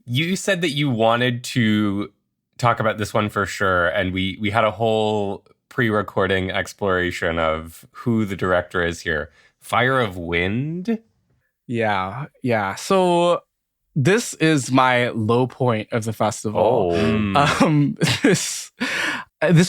S3: You said that you wanted to talk about this one for sure, and we had a whole pre-recording exploration of who the director is here. Fire of Wind?
S2: Yeah. So this is my low point of the festival. This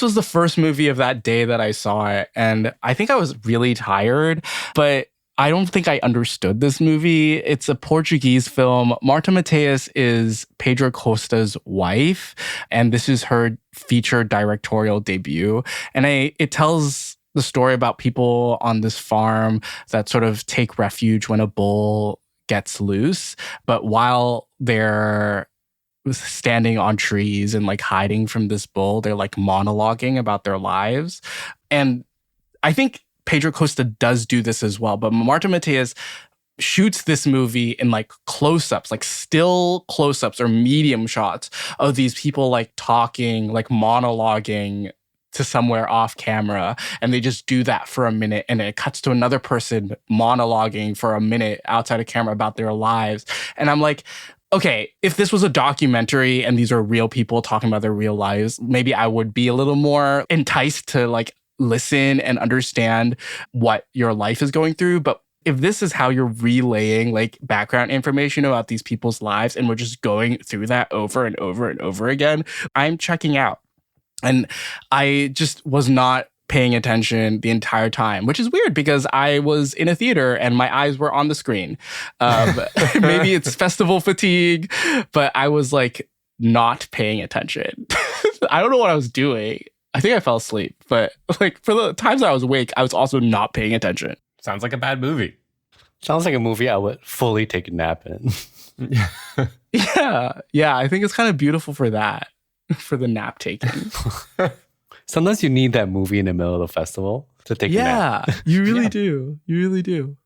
S2: was the first movie of that day that I saw it, and I think I was really tired, but I don't think I understood this movie. It's a Portuguese film. Marta Mateus is Pedro Costa's wife, and this is her feature directorial debut. And it tells the story about people on this farm that sort of take refuge when a bull gets loose. But while they're standing on trees and like hiding from this bull, they're like monologuing about their lives. And I think Pedro Costa does do this as well, but Marta Mateus shoots this movie in like close-ups, like still close-ups or medium shots of these people like talking, like monologuing to somewhere off camera, and they just do that for a minute, and it cuts to another person monologuing for a minute outside of camera about their lives. And I'm like, okay, if this was a documentary and these are real people talking about their real lives, maybe I would be a little more enticed to like listen and understand what your life is going through. But if this is how you're relaying like background information about these people's lives and we're just going through that over and over and over again, I'm checking out. And I just was not paying attention the entire time, which is weird because I was in a theater and my eyes were on the screen. Maybe it's festival fatigue, but I was like not paying attention. I don't know what I was doing. I think I fell asleep, but like for the times I was awake, I was also not paying attention.
S3: Sounds like a bad movie.
S1: Sounds like a movie I would fully take a nap in.
S2: Yeah. I think it's kind of beautiful for that, for the nap taking.
S1: Sometimes you need that movie in the middle of the festival to take a nap.
S2: Yeah, you really do. You really do.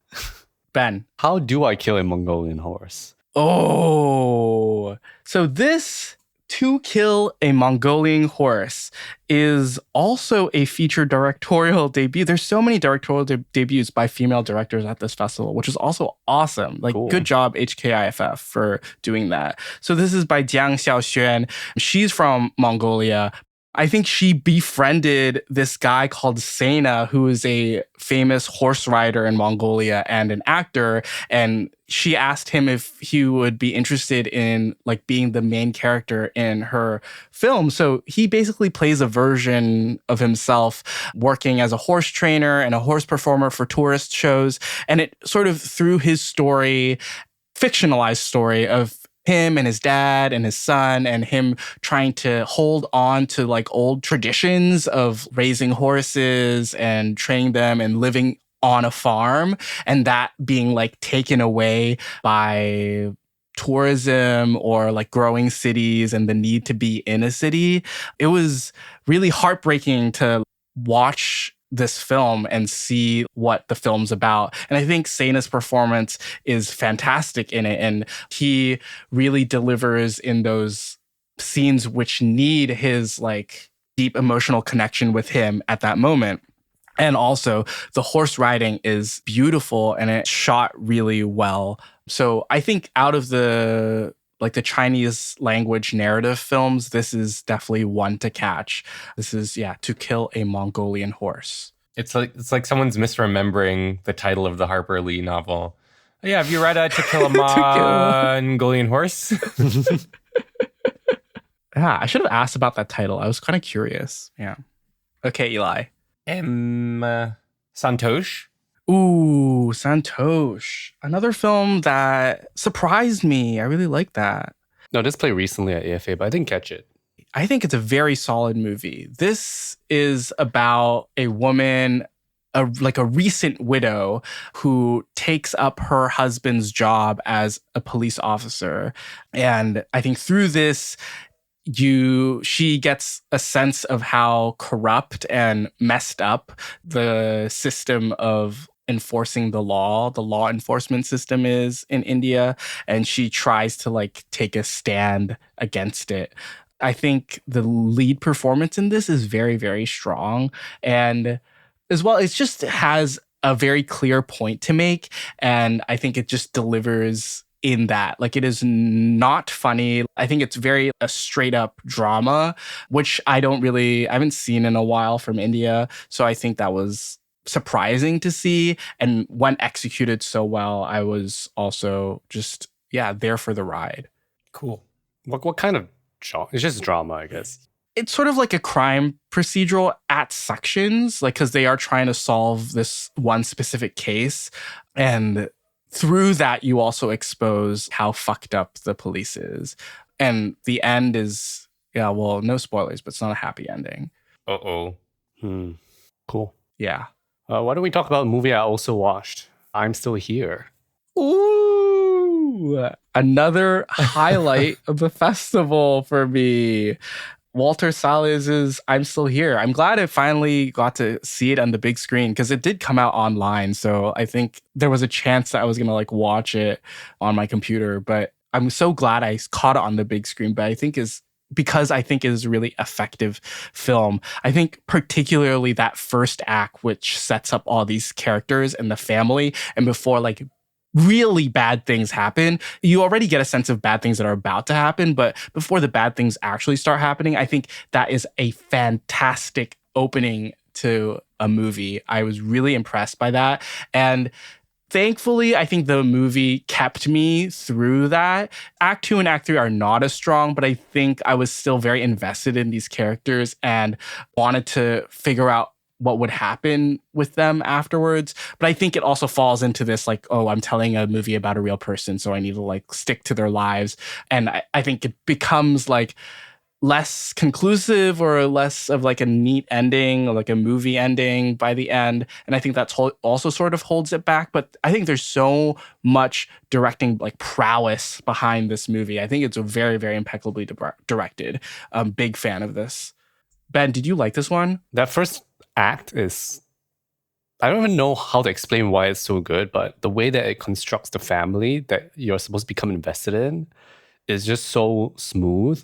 S2: Ben.
S1: How do I kill a Mongolian horse?
S2: Oh, so this To Kill a Mongolian Horse is also a feature directorial debut. There's so many directorial debuts by female directors at this festival, which is also awesome. Like, cool. Good job, HKIFF, for doing that. So this is by Jiang Xiaoxuan. She's from Mongolia. I think she befriended this guy called Sena, who is a famous horse rider in Mongolia and an actor. And she asked him if he would be interested in like being the main character in her film. So he basically plays a version of himself working as a horse trainer and a horse performer for tourist shows. And it sort of, through his story, fictionalized story of him and his dad and his son and him trying to hold on to like old traditions of raising horses and training them and living on a farm, and that being like taken away by tourism or like growing cities and the need to be in a city. It was really heartbreaking to watch this film and see what the film's about. And I think Sena's performance is fantastic in it. And he really delivers in those scenes which need his like deep emotional connection with him at that moment. And also the horse riding is beautiful and it's shot really well. So I think out of the Chinese language narrative films, this is definitely one to catch. This is, To Kill a Mongolian Horse.
S3: It's like someone's misremembering the title of the Harper Lee novel. Oh, yeah, have you read To Kill a Mongolian Horse?
S2: Yeah, I should have asked about that title. I was kind of curious. Yeah. Okay, Eli.
S3: Santosh.
S2: Ooh, Santosh. Another film that surprised me. I really like that.
S1: No, this played recently at AFA, but I didn't catch it.
S2: I think it's a very solid movie. This is about a woman, like a recent widow, who takes up her husband's job as a police officer. And I think through this, she gets a sense of how corrupt and messed up the system of enforcing the law enforcement system is in India, and she tries to like take a stand against it. I think the lead performance in this is very, very strong, and as well, it just has a very clear point to make, and I think it just delivers in that. Like, it is not funny. I think it's very a straight up drama, which I haven't seen in a while from India. So I think that was surprising to see. And when executed so well, I was also just, there for the ride.
S3: Cool.
S1: What kind of genre? It's just drama, I guess.
S2: It's sort of like a crime procedural at sections, like, because they are trying to solve this one specific case. And through that, you also expose how fucked up the police is. And the end is, no spoilers, but it's not a happy ending.
S3: Uh-oh.
S1: Cool.
S2: Yeah.
S1: Why don't we talk about a movie I also watched? I'm Still Here.
S2: Ooh, another highlight of the festival for me. Walter Salaz's I'm Still Here. I'm glad I finally got to see it on the big screen because it did come out online. So I think there was a chance that I was going to like watch it on my computer, but I'm so glad I caught it on the big screen. But I think because I think it is a really effective film. I think particularly that first act, which sets up all these characters and the family, and before like really bad things happen, you already get a sense of bad things that are about to happen. But before the bad things actually start happening, I think that is a fantastic opening to a movie. I was really impressed by that. And thankfully, I think the movie kept me through that. Act 2 and Act 3 are not as strong, but I think I was still very invested in these characters and wanted to figure out what would happen with them afterwards. But I think it also falls into this like, oh, I'm telling a movie about a real person, so I need to like stick to their lives. And I think it becomes like less conclusive or less of like a neat ending or like a movie ending by the end. And I think that's also sort of holds it back. But I think there's so much directing like prowess behind this movie. I think it's very, very impeccably directed. I'm a big fan of this. Ben, did you like this one?
S1: That first act is, I don't even know how to explain why it's so good, but the way that it constructs the family that you're supposed to become invested in is just so smooth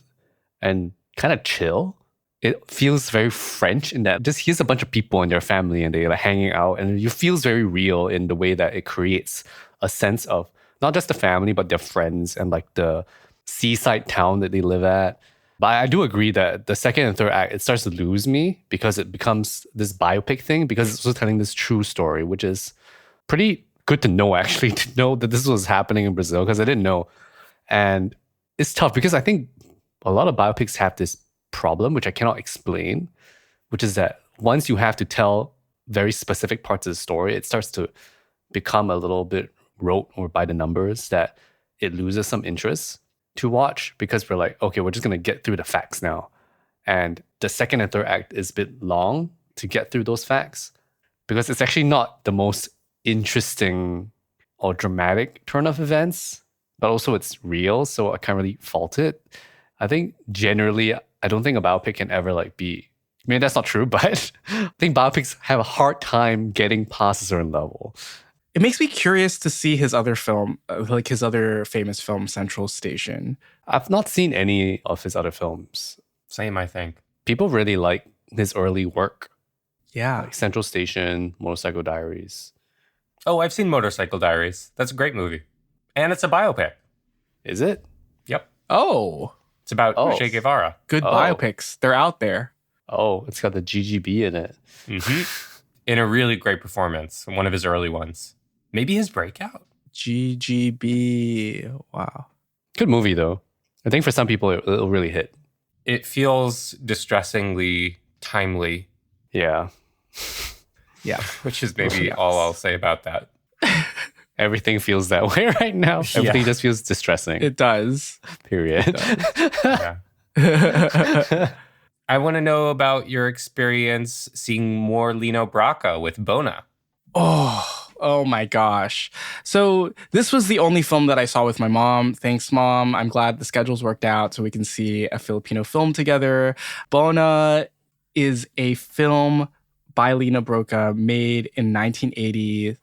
S1: and kind of chill. It feels very French in that just here's a bunch of people in their family and they're like hanging out, and it feels very real in the way that it creates a sense of not just the family but their friends and like the seaside town that they live at. But I do agree that the second and third act, it starts to lose me because it becomes this biopic thing, because it's also telling this true story, which is pretty good to know, actually, to know that this was happening in Brazil, because I didn't know. And it's tough because I think a lot of biopics have this problem, which I cannot explain, which is that once you have to tell very specific parts of the story, it starts to become a little bit rote or by the numbers, that it loses some interest to watch, because we're like, okay, we're just going to get through the facts now. And the second and third act is a bit long to get through those facts, because it's actually not the most interesting or dramatic turn of events, but also it's real, so I can't really fault it. I think generally, I don't think a biopic can ever like be, I mean, that's not true, but I think biopics have a hard time getting past a certain level.
S2: It makes me curious to see his other film, like his other famous film, Central Station.
S1: I've not seen any of his other films.
S3: Same, I think.
S1: People really like his early work.
S2: Yeah.
S1: Like Central Station, Motorcycle Diaries.
S3: Oh, I've seen Motorcycle Diaries. That's a great movie. And it's a biopic.
S1: Is it?
S3: Yep.
S2: Oh.
S3: It's about Che Guevara.
S2: Good biopics. They're out there.
S1: Oh, it's got the GGB in it.
S3: Mm-hmm. In a really great performance. One of his early ones. Maybe his breakout.
S2: GGB. Wow.
S1: Good movie, though. I think for some people, it'll really hit.
S3: It feels distressingly timely.
S1: Yeah.
S2: Yeah.
S3: Which is maybe all I'll say about that.
S1: Everything feels that way right now. Everything just feels distressing.
S2: It does.
S1: Period.
S3: Yeah. I want to know about your experience seeing more Lino Bracca with Bona.
S2: Oh my gosh. So this was the only film that I saw with my mom. Thanks, Mom. I'm glad the schedules worked out so we can see a Filipino film together. Bona is a film by Lino Brocka made in 1980.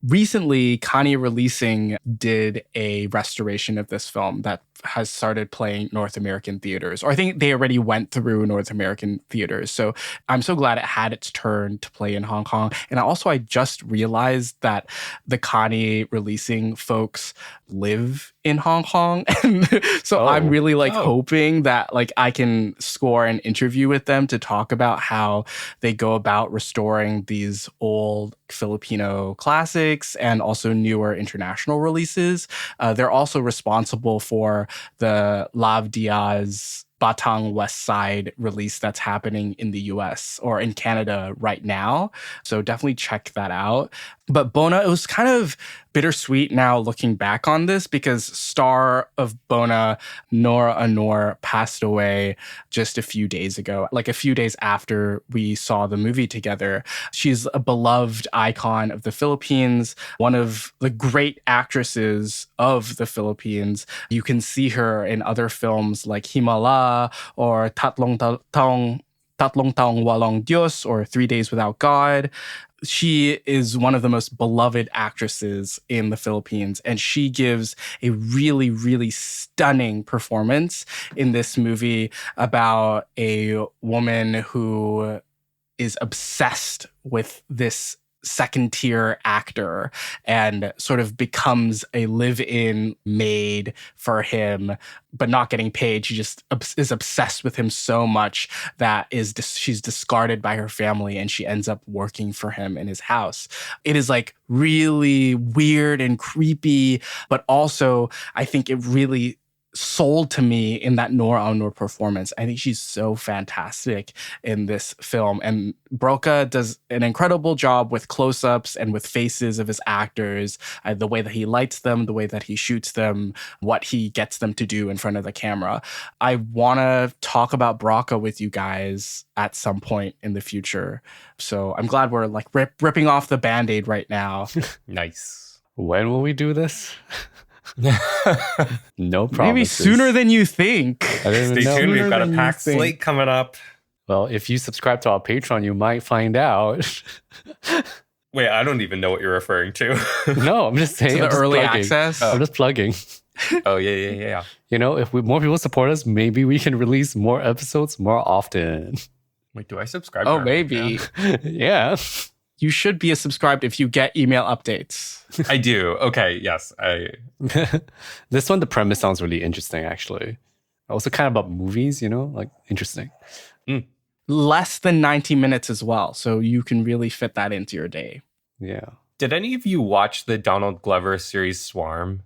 S2: Recently, Kanye Releasing did a restoration of this film that has started playing North American theaters, or I think they already went through North American theaters. So I'm so glad it had its turn to play in Hong Kong. And also, I just realized that the Kanye Releasing folks live in Hong Kong. And so I'm really hoping that like I can score an interview with them to talk about how they go about restoring these old Filipino classics and also newer international releases. They're also responsible for the Lav Diaz Batang West Side release that's happening in the US or in Canada right now. So definitely check that out. But Bona, it was kind of bittersweet now looking back on this because star of Bona, Nora Anor, passed away just a few days ago, like a few days after we saw the movie together. She's a beloved icon of the Philippines, one of the great actresses of the Philippines. You can see her in other films like Himala or Tatlong Taong Walong Dios or 3 Days Without God. She is one of the most beloved actresses in the Philippines, and she gives a really, really stunning performance in this movie about a woman who is obsessed with this second-tier actor and sort of becomes a live-in maid for him, but not getting paid. She just is obsessed with him so much that she's discarded by her family and she ends up working for him in his house. It is like really weird and creepy, but also I think it really sold to me in that Nora Aunor performance. I think she's so fantastic in this film. And Brocka does an incredible job with close-ups and with faces of his actors, the way that he lights them, the way that he shoots them, what he gets them to do in front of the camera. I want to talk about Brocka with you guys at some point in the future. So I'm glad we're like ripping off the Band-Aid right now.
S3: Nice.
S1: When will we do this? No promises.
S2: Maybe sooner than you think.
S3: Stay tuned. We've got a packed slate coming up.
S1: Well, if you subscribe to our Patreon, you might find out.
S3: Wait, I don't even know what you're referring to.
S1: No, I'm just saying.
S2: To the early access?
S1: I'm just plugging.
S3: Oh, yeah.
S1: You know, if more people support us, maybe we can release more episodes more often.
S3: Wait, do I subscribe?
S2: Oh, maybe.
S1: Yeah.
S2: You should be subscribed if you get email updates.
S3: I do. Okay, yes.
S1: This one, the premise sounds really interesting, actually. Also kind of about movies, you know, like interesting.
S2: Less than 90 minutes as well, so you can really fit that into your day.
S1: Yeah.
S3: Did any of you watch the Donald Glover series Swarm?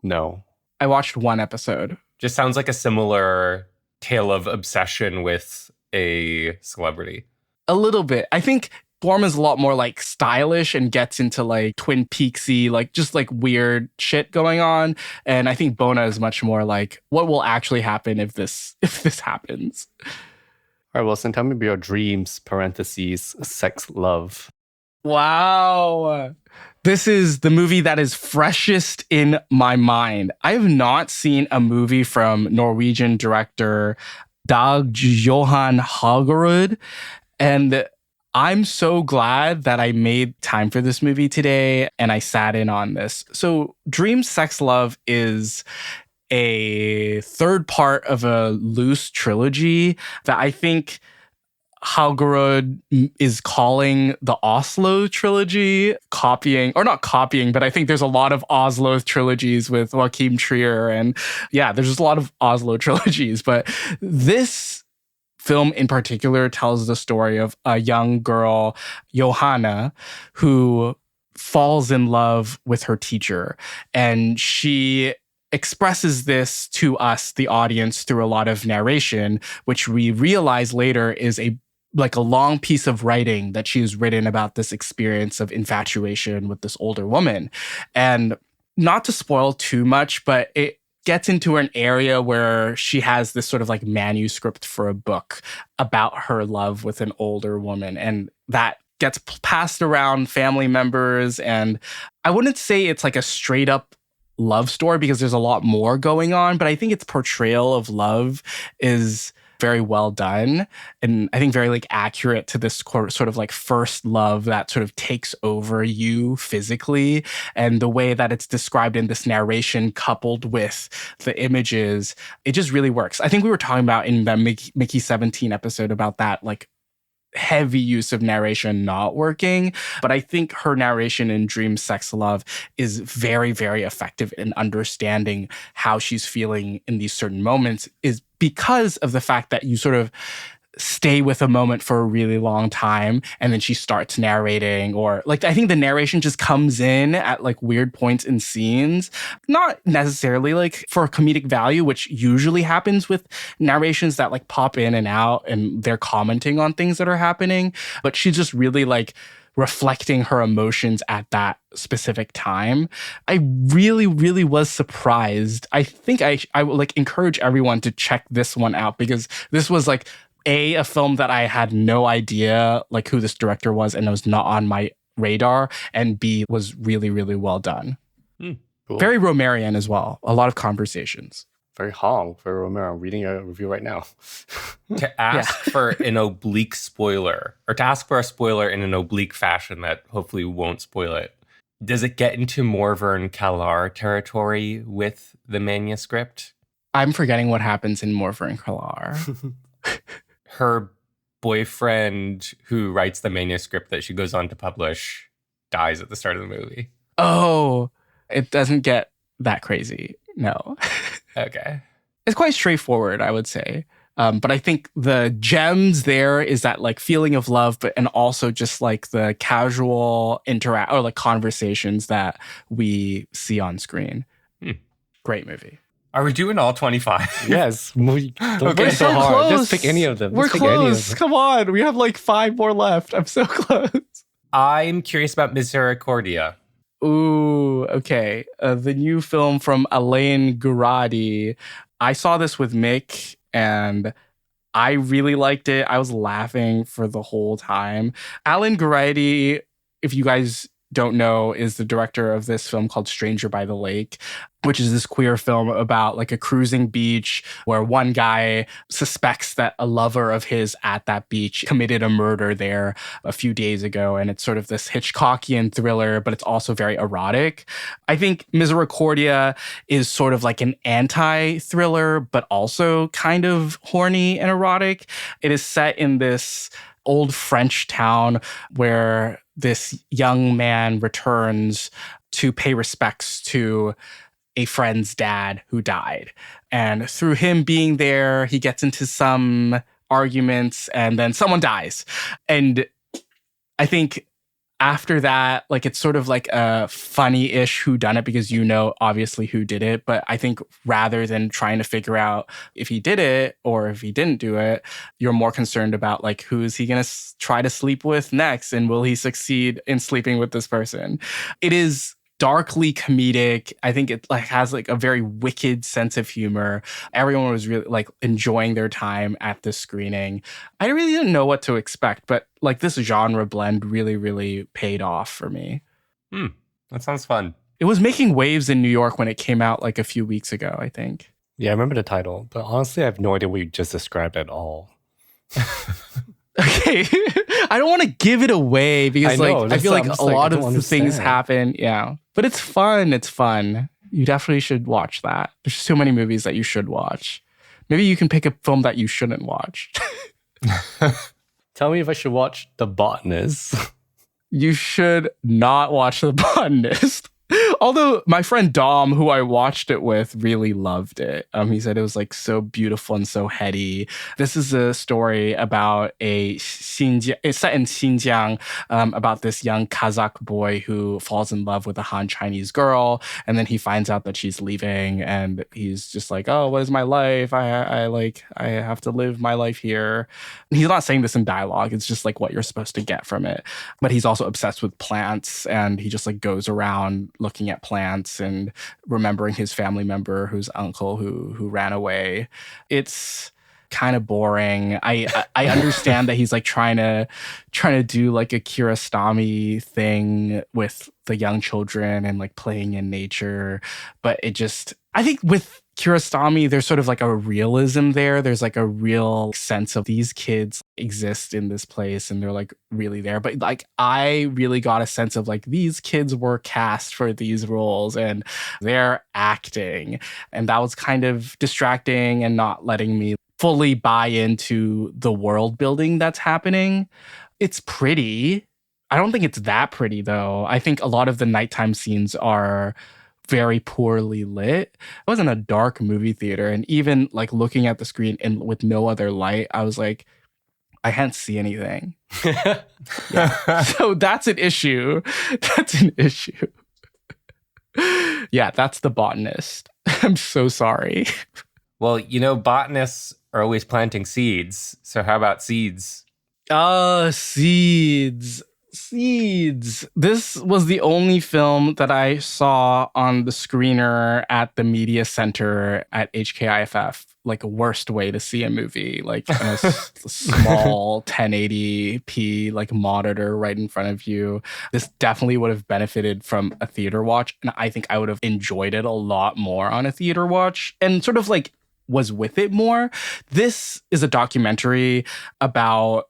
S1: No.
S2: I watched one episode.
S3: Just sounds like a similar tale of obsession with a celebrity.
S2: A little bit. I think Swarm is a lot more like stylish and gets into like Twin Peaksy, like just like weird shit going on. And I think Bona is much more like what will actually happen if this happens.
S1: All right, Wilson, tell me about your dreams, parentheses, sex, love.
S2: Wow. This is the movie that is freshest in my mind. I have not seen a movie from Norwegian director Dag Johan Hagerud, and I'm so glad that I made time for this movie today and I sat in on this. So Dream, Sex, Love is a third part of a loose trilogy that I think Haugerud is calling the Oslo trilogy, not copying, but I think there's a lot of Oslo trilogies with Joachim Trier. And yeah, there's just a lot of Oslo trilogies. But this film in particular tells the story of a young girl, Johanna, who falls in love with her teacher. And she expresses this to us, the audience, through a lot of narration, which we realize later is a long piece of writing that she's written about this experience of infatuation with this older woman. And not to spoil too much, but gets into an area where she has this sort of like manuscript for a book about her love with an older woman. And that gets passed around family members. And I wouldn't say it's like a straight up love story because there's a lot more going on, but I think its portrayal of love is very well done. And I think very like accurate to this sort of like first love that sort of takes over you physically. And the way that it's described in this narration coupled with the images, it just really works. I think we were talking about in the Mickey 17 episode about that, like heavy use of narration not working. But I think her narration in Dream, Sex, Love is very, very effective in understanding how she's feeling in these certain moments, is because of the fact that you sort of stay with a moment for a really long time and then she starts narrating, or like I think the narration just comes in at like weird points in scenes, not necessarily like for comedic value, which usually happens with narrations that like pop in and out and they're commenting on things that are happening, but she's just really like reflecting her emotions at that specific time. I really, really was surprised. I think I would like encourage everyone to check this one out because this was like a film that I had no idea like who this director was and it was not on my radar, and B, was really, really well done.
S1: Cool.
S2: Very Romerian as well. A lot of conversations.
S1: Very Hong, very Romero. I'm reading a review right now.
S3: To ask for an oblique spoiler, or to ask for a spoiler in an oblique fashion that hopefully won't spoil it, does it get into Morvern Callar territory with the manuscript?
S2: I'm forgetting what happens in Morvern Callar.
S3: Her boyfriend, who writes the manuscript that she goes on to publish, dies at the start of the movie.
S2: Oh, it doesn't get that crazy. No.
S3: Okay.
S2: It's quite straightforward, I would say. But I think the gems there is that like feeling of love, but and also just like the casual interact or like conversations that we see on screen. Great movie.
S3: Are we doing all 25?
S1: Yes. Don't
S3: Okay.
S1: work so
S2: So
S1: hard.
S2: close.
S1: Just pick any of them.
S2: We're
S1: Just pick any of
S2: close.
S1: them.
S2: Come on. We have like 5 more left. I'm so close.
S3: I'm curious about Misericordia.
S2: Ooh, okay. The new film from Alain Gouradi. I saw this with Mick and I really liked it. I was laughing for the whole time. Alain Gouradi, if you guys don't know, is the director of this film called Stranger by the Lake, which is this queer film about like a cruising beach where one guy suspects that a lover of his at that beach committed a murder there a few days ago. And it's sort of this Hitchcockian thriller, but it's also very erotic. I think Misericordia is sort of like an anti-thriller, but also kind of horny and erotic. It is set in this old French town where this young man returns to pay respects to a friend's dad who died. And through him being there, he gets into some arguments and then someone dies. And I think after that, like it's sort of like a funny-ish whodunit because you know obviously who did it. But I think rather than trying to figure out if he did it or if he didn't do it, you're more concerned about like who is he going to try to sleep with next, and will he succeed in sleeping with this person? It is darkly comedic. I think it like has like a very wicked sense of humor. Everyone was really like enjoying their time at this screening. I really didn't know what to expect, but like this genre blend really, really paid off for me.
S3: That sounds fun.
S2: It was making waves in New York when it came out like a few weeks ago, I think.
S1: Yeah, I remember the title, but honestly, I have no idea what you just described at all.
S2: Okay. I don't want to give it away because
S1: I know,
S2: like I feel like a lot
S1: I
S2: of
S1: don't
S2: the things
S1: understand.
S2: happen. Yeah. But it's fun. It's fun. You definitely should watch that. There's so many movies that you should watch. Maybe you can pick a film that you shouldn't watch.
S1: Tell me if I should watch The Botanist.
S2: You should not watch The Botanist. Although my friend Dom, who I watched it with, really loved it. He said it was like so beautiful and so heady. This is a story about it's set in Xinjiang, about this young Kazakh boy who falls in love with a Han Chinese girl, and then he finds out that she's leaving, and he's just like, "Oh, what is my life? I have to live my life here." And he's not saying this in dialogue. It's just like what you're supposed to get from it. But he's also obsessed with plants, and he just like goes around looking looking at plants and remembering his family member, whose uncle who ran away. It's kind of boring. I understand that he's like trying to do like a Kiarostami thing with the young children and like playing in nature, but I think with Kiarostami, there's sort of like a realism there. There's like a real sense of these kids exist in this place and they're like really there. But like I really got a sense of like these kids were cast for these roles and they're acting. And that was kind of distracting and not letting me fully buy into the world building that's happening. It's pretty. I don't think it's that pretty though. I think a lot of the nighttime scenes are very poorly lit. I was in a dark movie theater, and even like looking at the screen and with no other light, I was like, I can't see anything. Yeah. So that's an issue. That's an issue. Yeah, that's The Botanist. I'm so sorry.
S3: Well, botanists are always planting seeds. So how about seeds?
S2: Seeds. Seeds. This was the only film that I saw on the screener at the media center at HKIFF. Like a worst way to see a movie, like in a small 1080p like monitor right in front of you. This definitely would have benefited from a theater watch, and I think I would have enjoyed it a lot more on a theater watch and sort of like was with it more. This is a documentary about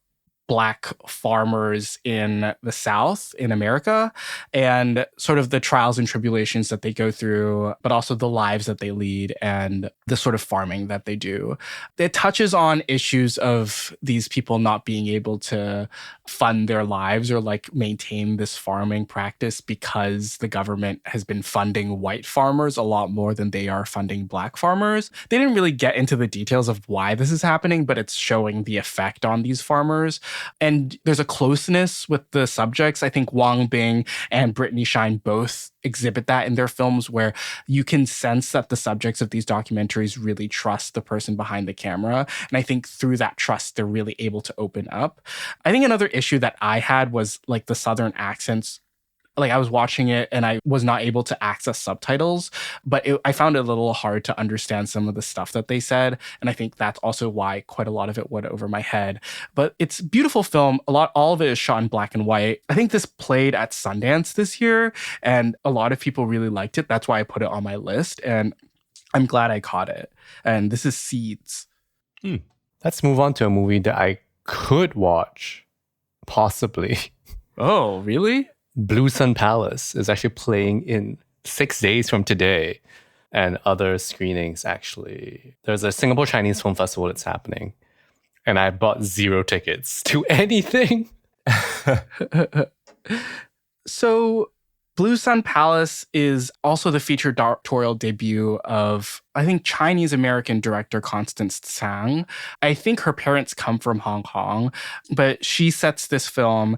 S2: Black farmers in the South in America and sort of the trials and tribulations that they go through, but also the lives that they lead and the sort of farming that they do. It touches on issues of these people not being able to fund their lives or like maintain this farming practice because the government has been funding white farmers a lot more than they are funding Black farmers. They didn't really get into the details of why this is happening, but it's showing the effect on these farmers. And there's a closeness with the subjects. I think Wang Bing and Brittany Shine both exhibit that in their films, where you can sense that the subjects of these documentaries really trust the person behind the camera. And I think through that trust, they're really able to open up. I think another issue that I had was like the Southern accents. Like I was watching it and I was not able to access subtitles, but I found it a little hard to understand some of the stuff that they said. And I think that's also why quite a lot of it went over my head. But it's a beautiful film. All of it is shot in black and white. I think this played at Sundance this year and a lot of people really liked it. That's why I put it on my list and I'm glad I caught it. And this is Seeds.
S1: Let's move on to a movie that I could watch, possibly.
S2: Oh, really?
S1: Blue Sun Palace is actually playing in 6 days from today and other screenings, actually. There's a Singapore Chinese Film Festival that's happening, and I bought 0 tickets to anything.
S2: So Blue Sun Palace is also the feature directorial debut of, I think, Chinese-American director Constance Tsang. I think her parents come from Hong Kong, but she sets this film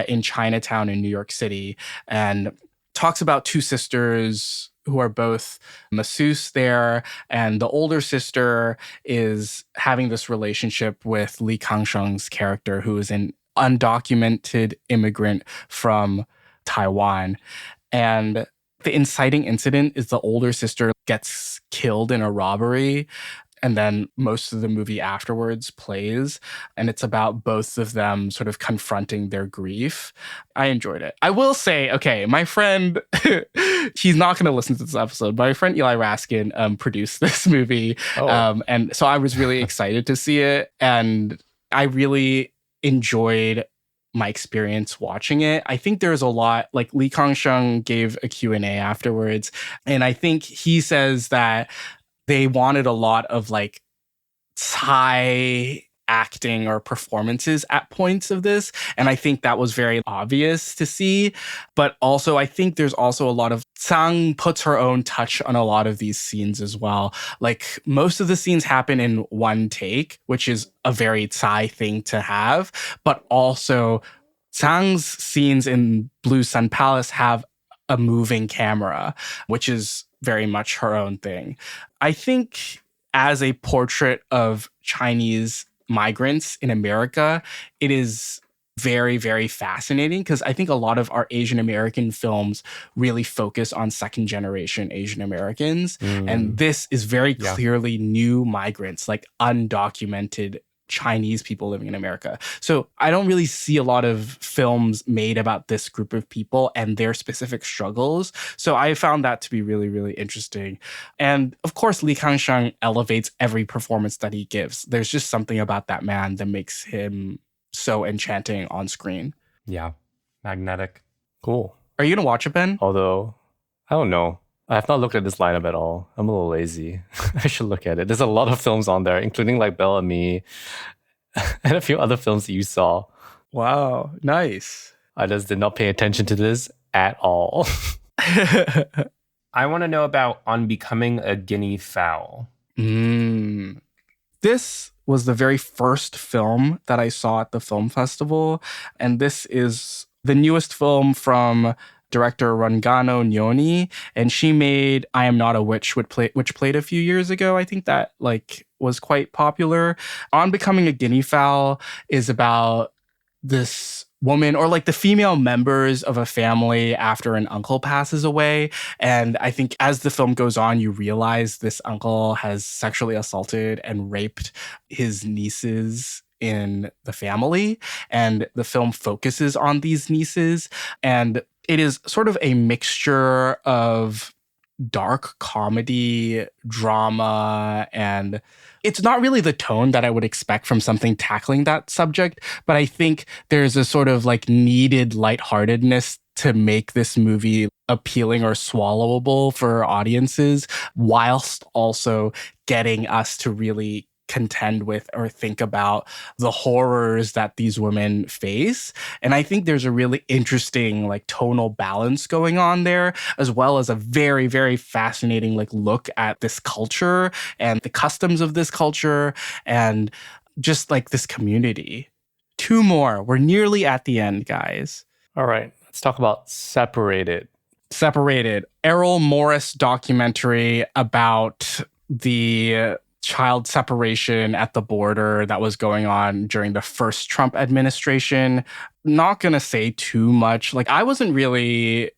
S2: in Chinatown in New York City and talks about 2 sisters who are both masseuse there. And the older sister is having this relationship with Li Kangsheng's character, who is an undocumented immigrant from Taiwan. And the inciting incident is the older sister gets killed in a robbery. And then most of the movie afterwards plays. And it's about both of them sort of confronting their grief. I enjoyed it. I will say, okay, my friend, he's not going to listen to this episode, but my friend Eli Raskin produced this movie. And so I was really excited to see it. And I really enjoyed my experience watching it. I think there's a lot, like Li Kangsheng gave a Q&A afterwards, and I think he says that they wanted a lot of like Thai acting or performances at points of this, and I think that was very obvious to see. But also I think there's also a lot of Tsang puts her own touch on a lot of these scenes as well. Like most of the scenes happen in one take, which is a very Tsai thing to have, but also Tsang's scenes in Blue Sun Palace have a moving camera, which is very much her own thing. I think as a portrait of Chinese migrants in America, it is very, very fascinating because I think a lot of our Asian American films really focus on second generation Asian Americans. And this is very clearly new migrants, like undocumented Chinese people living in America. So I don't really see a lot of films made about this group of people and their specific struggles. So I found that to be really, really interesting. And of course, Li Kangsheng elevates every performance that he gives. There's just something about that man that makes him so enchanting on screen.
S3: Yeah. Magnetic.
S1: Cool.
S2: Are you going to watch it, Ben?
S1: Although, I don't know. I have not looked at this lineup at all. I'm a little lazy. I should look at it. There's a lot of films on there, including like Bel Ami and a few other films that you saw.
S2: Wow. Nice.
S1: I just did not pay attention to this at all.
S3: I want to know about On Becoming a Guinea Fowl.
S2: This was the very first film that I saw at the film festival. And this is the newest film from director Rangano Nyoni. And she made I Am Not a Witch, which played a few years ago. I think that like was quite popular. On Becoming a Guinea Fowl is about this woman or like the female members of a family after an uncle passes away. And I think as the film goes on, you realize this uncle has sexually assaulted and raped his nieces in the family. And the film focuses on these nieces. And it is sort of a mixture of dark comedy, drama, and it's not really the tone that I would expect from something tackling that subject, but I think there's a sort of like needed lightheartedness to make this movie appealing or swallowable for audiences, whilst also getting us to really contend with or think about the horrors that these women face. And I think there's a really interesting like tonal balance going on there, as well as a very, very fascinating like look at this culture and the customs of this culture and just like this community. Two more. We're nearly at the end, guys.
S1: All right, let's talk about Separated.
S2: Separated. Errol Morris documentary about the child separation at the border that was going on during the first Trump administration. Not going to say too much. Like, I wasn't really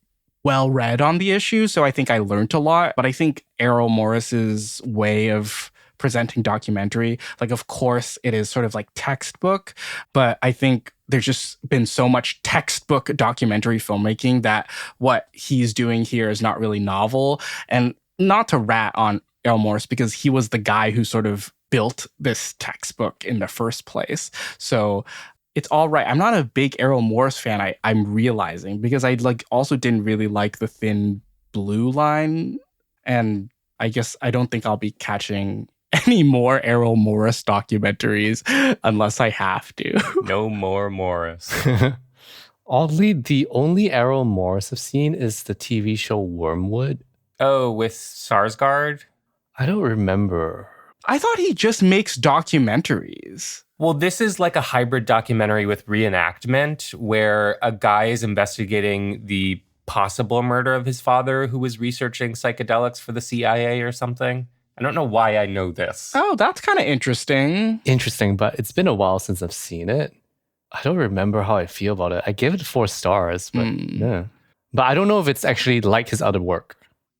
S2: well read on the issue, so I think I learned a lot. But I think Errol Morris's way of presenting documentary, like, of course, it is sort of like textbook, but I think there's just been so much textbook documentary filmmaking that what he's doing here is not really novel. And not to rat on Errol Morris, because he was the guy who sort of built this textbook in the first place. So it's all right. I'm not a big Errol Morris fan, I'm realizing, because I like also didn't really like The Thin Blue Line. And I guess I don't think I'll be catching any more Errol Morris documentaries unless I have to.
S3: No more Morris.
S1: Oddly, the only Errol Morris I've seen is the TV show Wormwood.
S3: Oh, with Sarsgaard?
S1: I don't remember.
S2: I thought he just makes documentaries.
S3: Well, this is like a hybrid documentary with reenactment where a guy is investigating the possible murder of his father who was researching psychedelics for the CIA or something. I don't know why I know this.
S2: Oh, that's kind of interesting.
S1: Interesting, but it's been a while since I've seen it. I don't remember how I feel about it. I gave it 4 stars, but yeah. But I don't know if it's actually like his other work.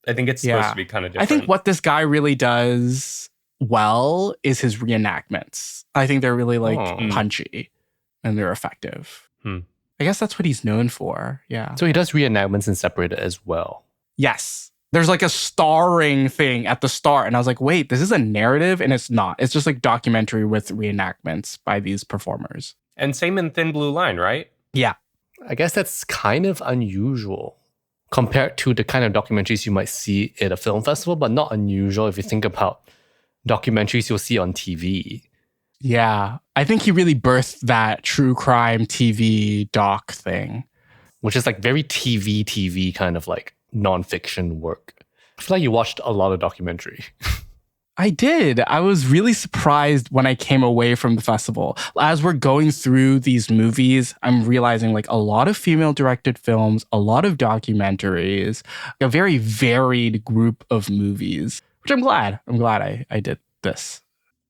S3: I think it's supposed to be kind of different.
S2: I think what this guy really does well is his reenactments. I think they're really like punchy and they're effective. I guess that's what he's known for. Yeah.
S1: So he does reenactments in Separated as well.
S2: Yes. There's like a starring thing at the start. And I was like, wait, this is a narrative? And it's not. It's just like documentary with reenactments by these performers.
S3: And same in Thin Blue Line, right?
S2: Yeah.
S1: I guess that's kind of unusual compared to the kind of documentaries you might see at a film festival, but not unusual if you think about documentaries you'll see on TV.
S2: Yeah. I think he really birthed that true crime TV doc thing.
S1: Which is like very TV kind of like nonfiction work. I feel like you watched a lot of documentary.
S2: I did. I was really surprised when I came away from the festival. As we're going through these movies, I'm realizing like a lot of female-directed films, a lot of documentaries, a very varied group of movies, which I'm glad. I'm glad I did this.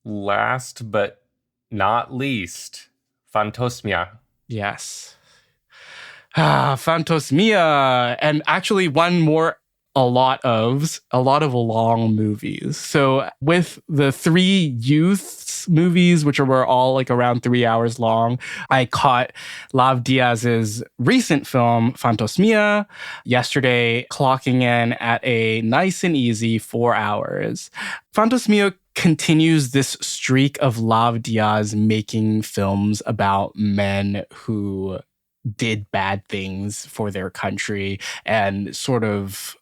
S3: Last but not least, Phantosmia.
S2: Yes. Phantosmia. And actually one more a lot of long movies. So with the 3 youths movies, which were all like around 3 hours long, I caught Lav Diaz's recent film, Phantosmia, yesterday, clocking in at a nice and easy 4 hours. Phantosmia continues this streak of Lav Diaz making films about men who did bad things for their country and sort of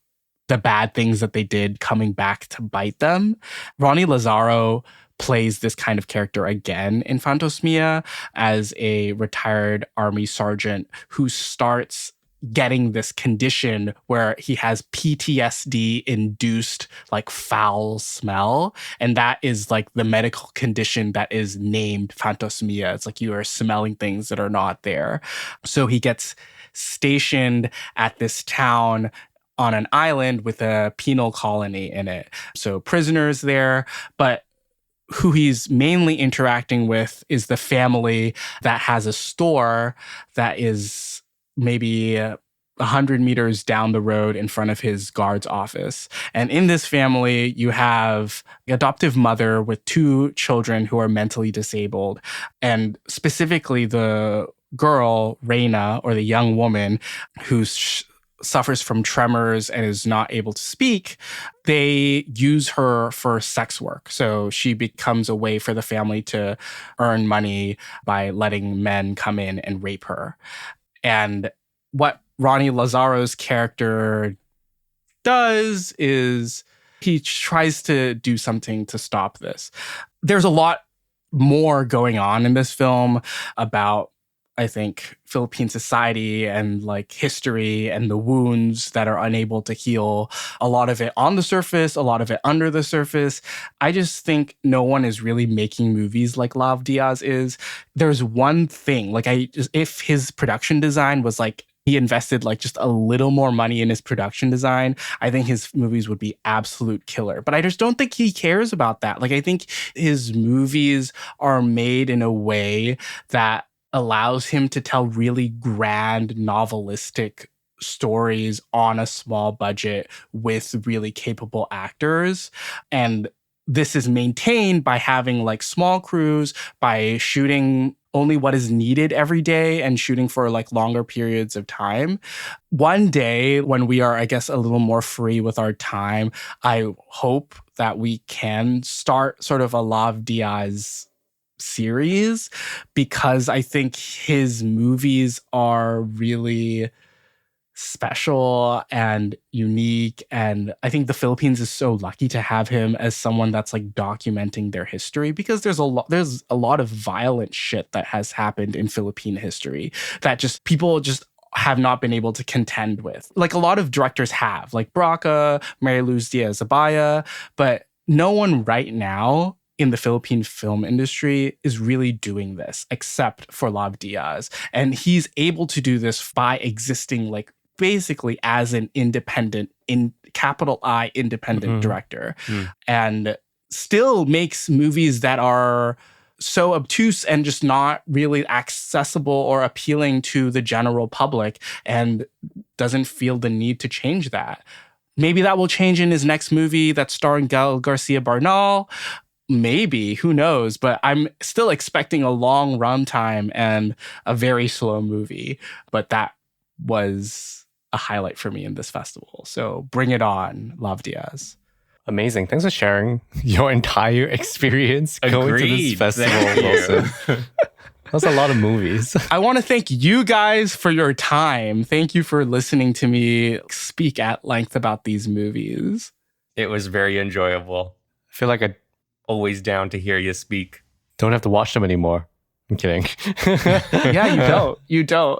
S2: the bad things that they did coming back to bite them. Ronnie Lazaro plays this kind of character again in Phantosmia as a retired army sergeant who starts getting this condition where he has PTSD induced like foul smell. And that is like the medical condition that is named Phantosmia. It's like you are smelling things that are not there. So he gets stationed at this town on an island with a penal colony in it. So prisoners there, but who he's mainly interacting with is the family that has a store that is maybe 100 meters down the road in front of his guard's office. And in this family, you have an adoptive mother with 2 children who are mentally disabled. And specifically the girl, Reina, or the young woman who's suffers from tremors and is not able to speak, they use her for sex work. So she becomes a way for the family to earn money by letting men come in and rape her. And what Ronnie Lazaro's character does is he tries to do something to stop this. There's a lot more going on in this film about, I think, Philippine society and like history and the wounds that are unable to heal. A lot of it on the surface, a lot of it under the surface. I just think no one is really making movies like Lav Diaz is. There's one thing, like if his production design was like, he invested like just a little more money in his production design, I think his movies would be absolute killer. But I just don't think he cares about that. Like I think his movies are made in a way that allows him to tell really grand novelistic stories on a small budget with really capable actors. And this is maintained by having like small crews, by shooting only what is needed every day and shooting for like longer periods of time. One day when we are, I guess, a little more free with our time, I hope that we can start sort of a Lav Diaz series, because I think his movies are really special and unique. And I think the Philippines is so lucky to have him as someone that's like documenting their history, because there's a lot of violent shit that has happened in Philippine history that just people just have not been able to contend with. Like a lot of directors have, like Braca, Mary Luz Diaz-Abaya, but no one right now in the Philippine film industry is really doing this except for Lav Diaz. And he's able to do this by existing like basically as an independent, in capital I, independent director, and still makes movies that are so obtuse and just not really accessible or appealing to the general public, and doesn't feel the need to change that. Maybe that will change in his next movie that's starring Gael Garcia Bernal. Maybe, who knows? But I'm still expecting a long runtime and a very slow movie. But that was a highlight for me in this festival. So bring it on, Lav Diaz.
S1: Amazing. Thanks for sharing your entire experience going to this festival, Wilson. That's a lot of movies.
S2: I want to thank you guys for your time. Thank you for listening to me speak at length about these movies.
S3: It was very enjoyable.
S1: I feel like I
S3: always down to hear you speak.
S1: Don't have to watch them anymore. I'm kidding.
S2: Yeah, you don't.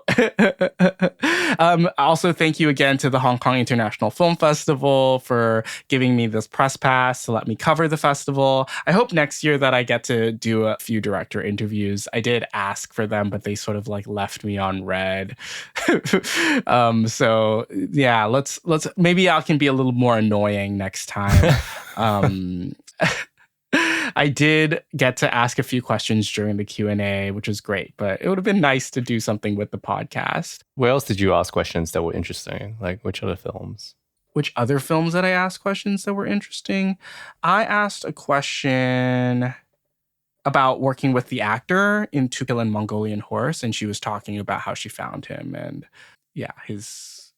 S2: Also, thank you again to the Hong Kong International Film Festival for giving me this press pass to let me cover the festival. I hope next year that I get to do a few director interviews. I did ask for them, but they sort of like left me on red. So yeah, let's maybe I can be a little more annoying next time. I did get to ask a few questions during the Q&A, which was great, but it would have been nice to do something with the podcast.
S1: Where else did you ask questions that were interesting? Like which other films?
S2: Which other films that I asked questions that were interesting? I asked a question about working with the actor in To Kill a Mongolian Horse, and she was talking about how she found him and his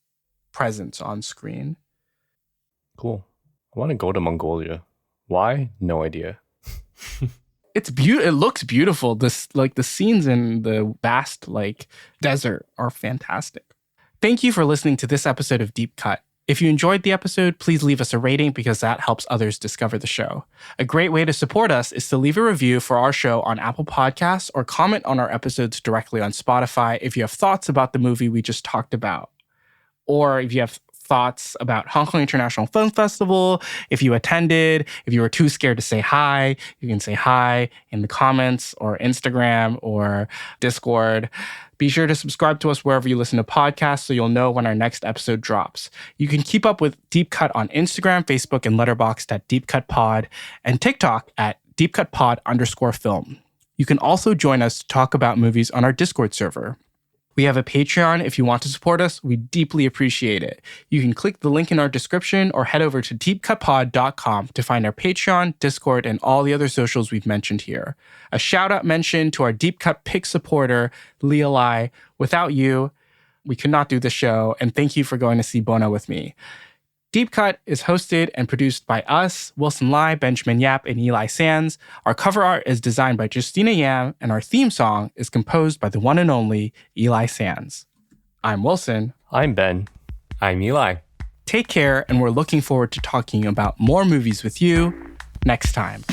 S2: presence on screen.
S1: Cool. I want to go to Mongolia. Why? No idea.
S2: It's beautiful. It looks beautiful. The scenes in the vast desert are fantastic. Thank you for listening to this episode of Deep Cut. If you enjoyed the episode, please leave us a rating because that helps others discover the show. A great way to support us is to leave a review for our show on Apple Podcasts or comment on our episodes directly on Spotify if you have thoughts about the movie we just talked about. Or if you have thoughts about Hong Kong International Film Festival, if you attended, if you were too scared to say hi, you can say hi in the comments or Instagram or Discord. Be sure to subscribe to us wherever you listen to podcasts so you'll know when our next episode drops. You can keep up with Deep Cut on Instagram, Facebook, and Letterboxd at Deep Cut Pod, and TikTok at DeepCutPod_film. You can also join us to talk about movies on our Discord server. We have a Patreon if you want to support us. We deeply appreciate it. You can click the link in our description or head over to deepcutpod.com to find our Patreon, Discord, and all the other socials we've mentioned here. A shout-out mention to our Deep Cut Pick supporter, Leah Lai. Without you, we could not do the show, and thank you for going to see Bona with me. Deep Cut is hosted and produced by us, Wilson Lai, Benjamin Yap, and Eli Sands. Our cover art is designed by Justina Yam, and our theme song is composed by the one and only Eli Sands. I'm Wilson.
S1: I'm Ben.
S3: I'm Eli.
S2: Take care, and we're looking forward to talking about more movies with you next time.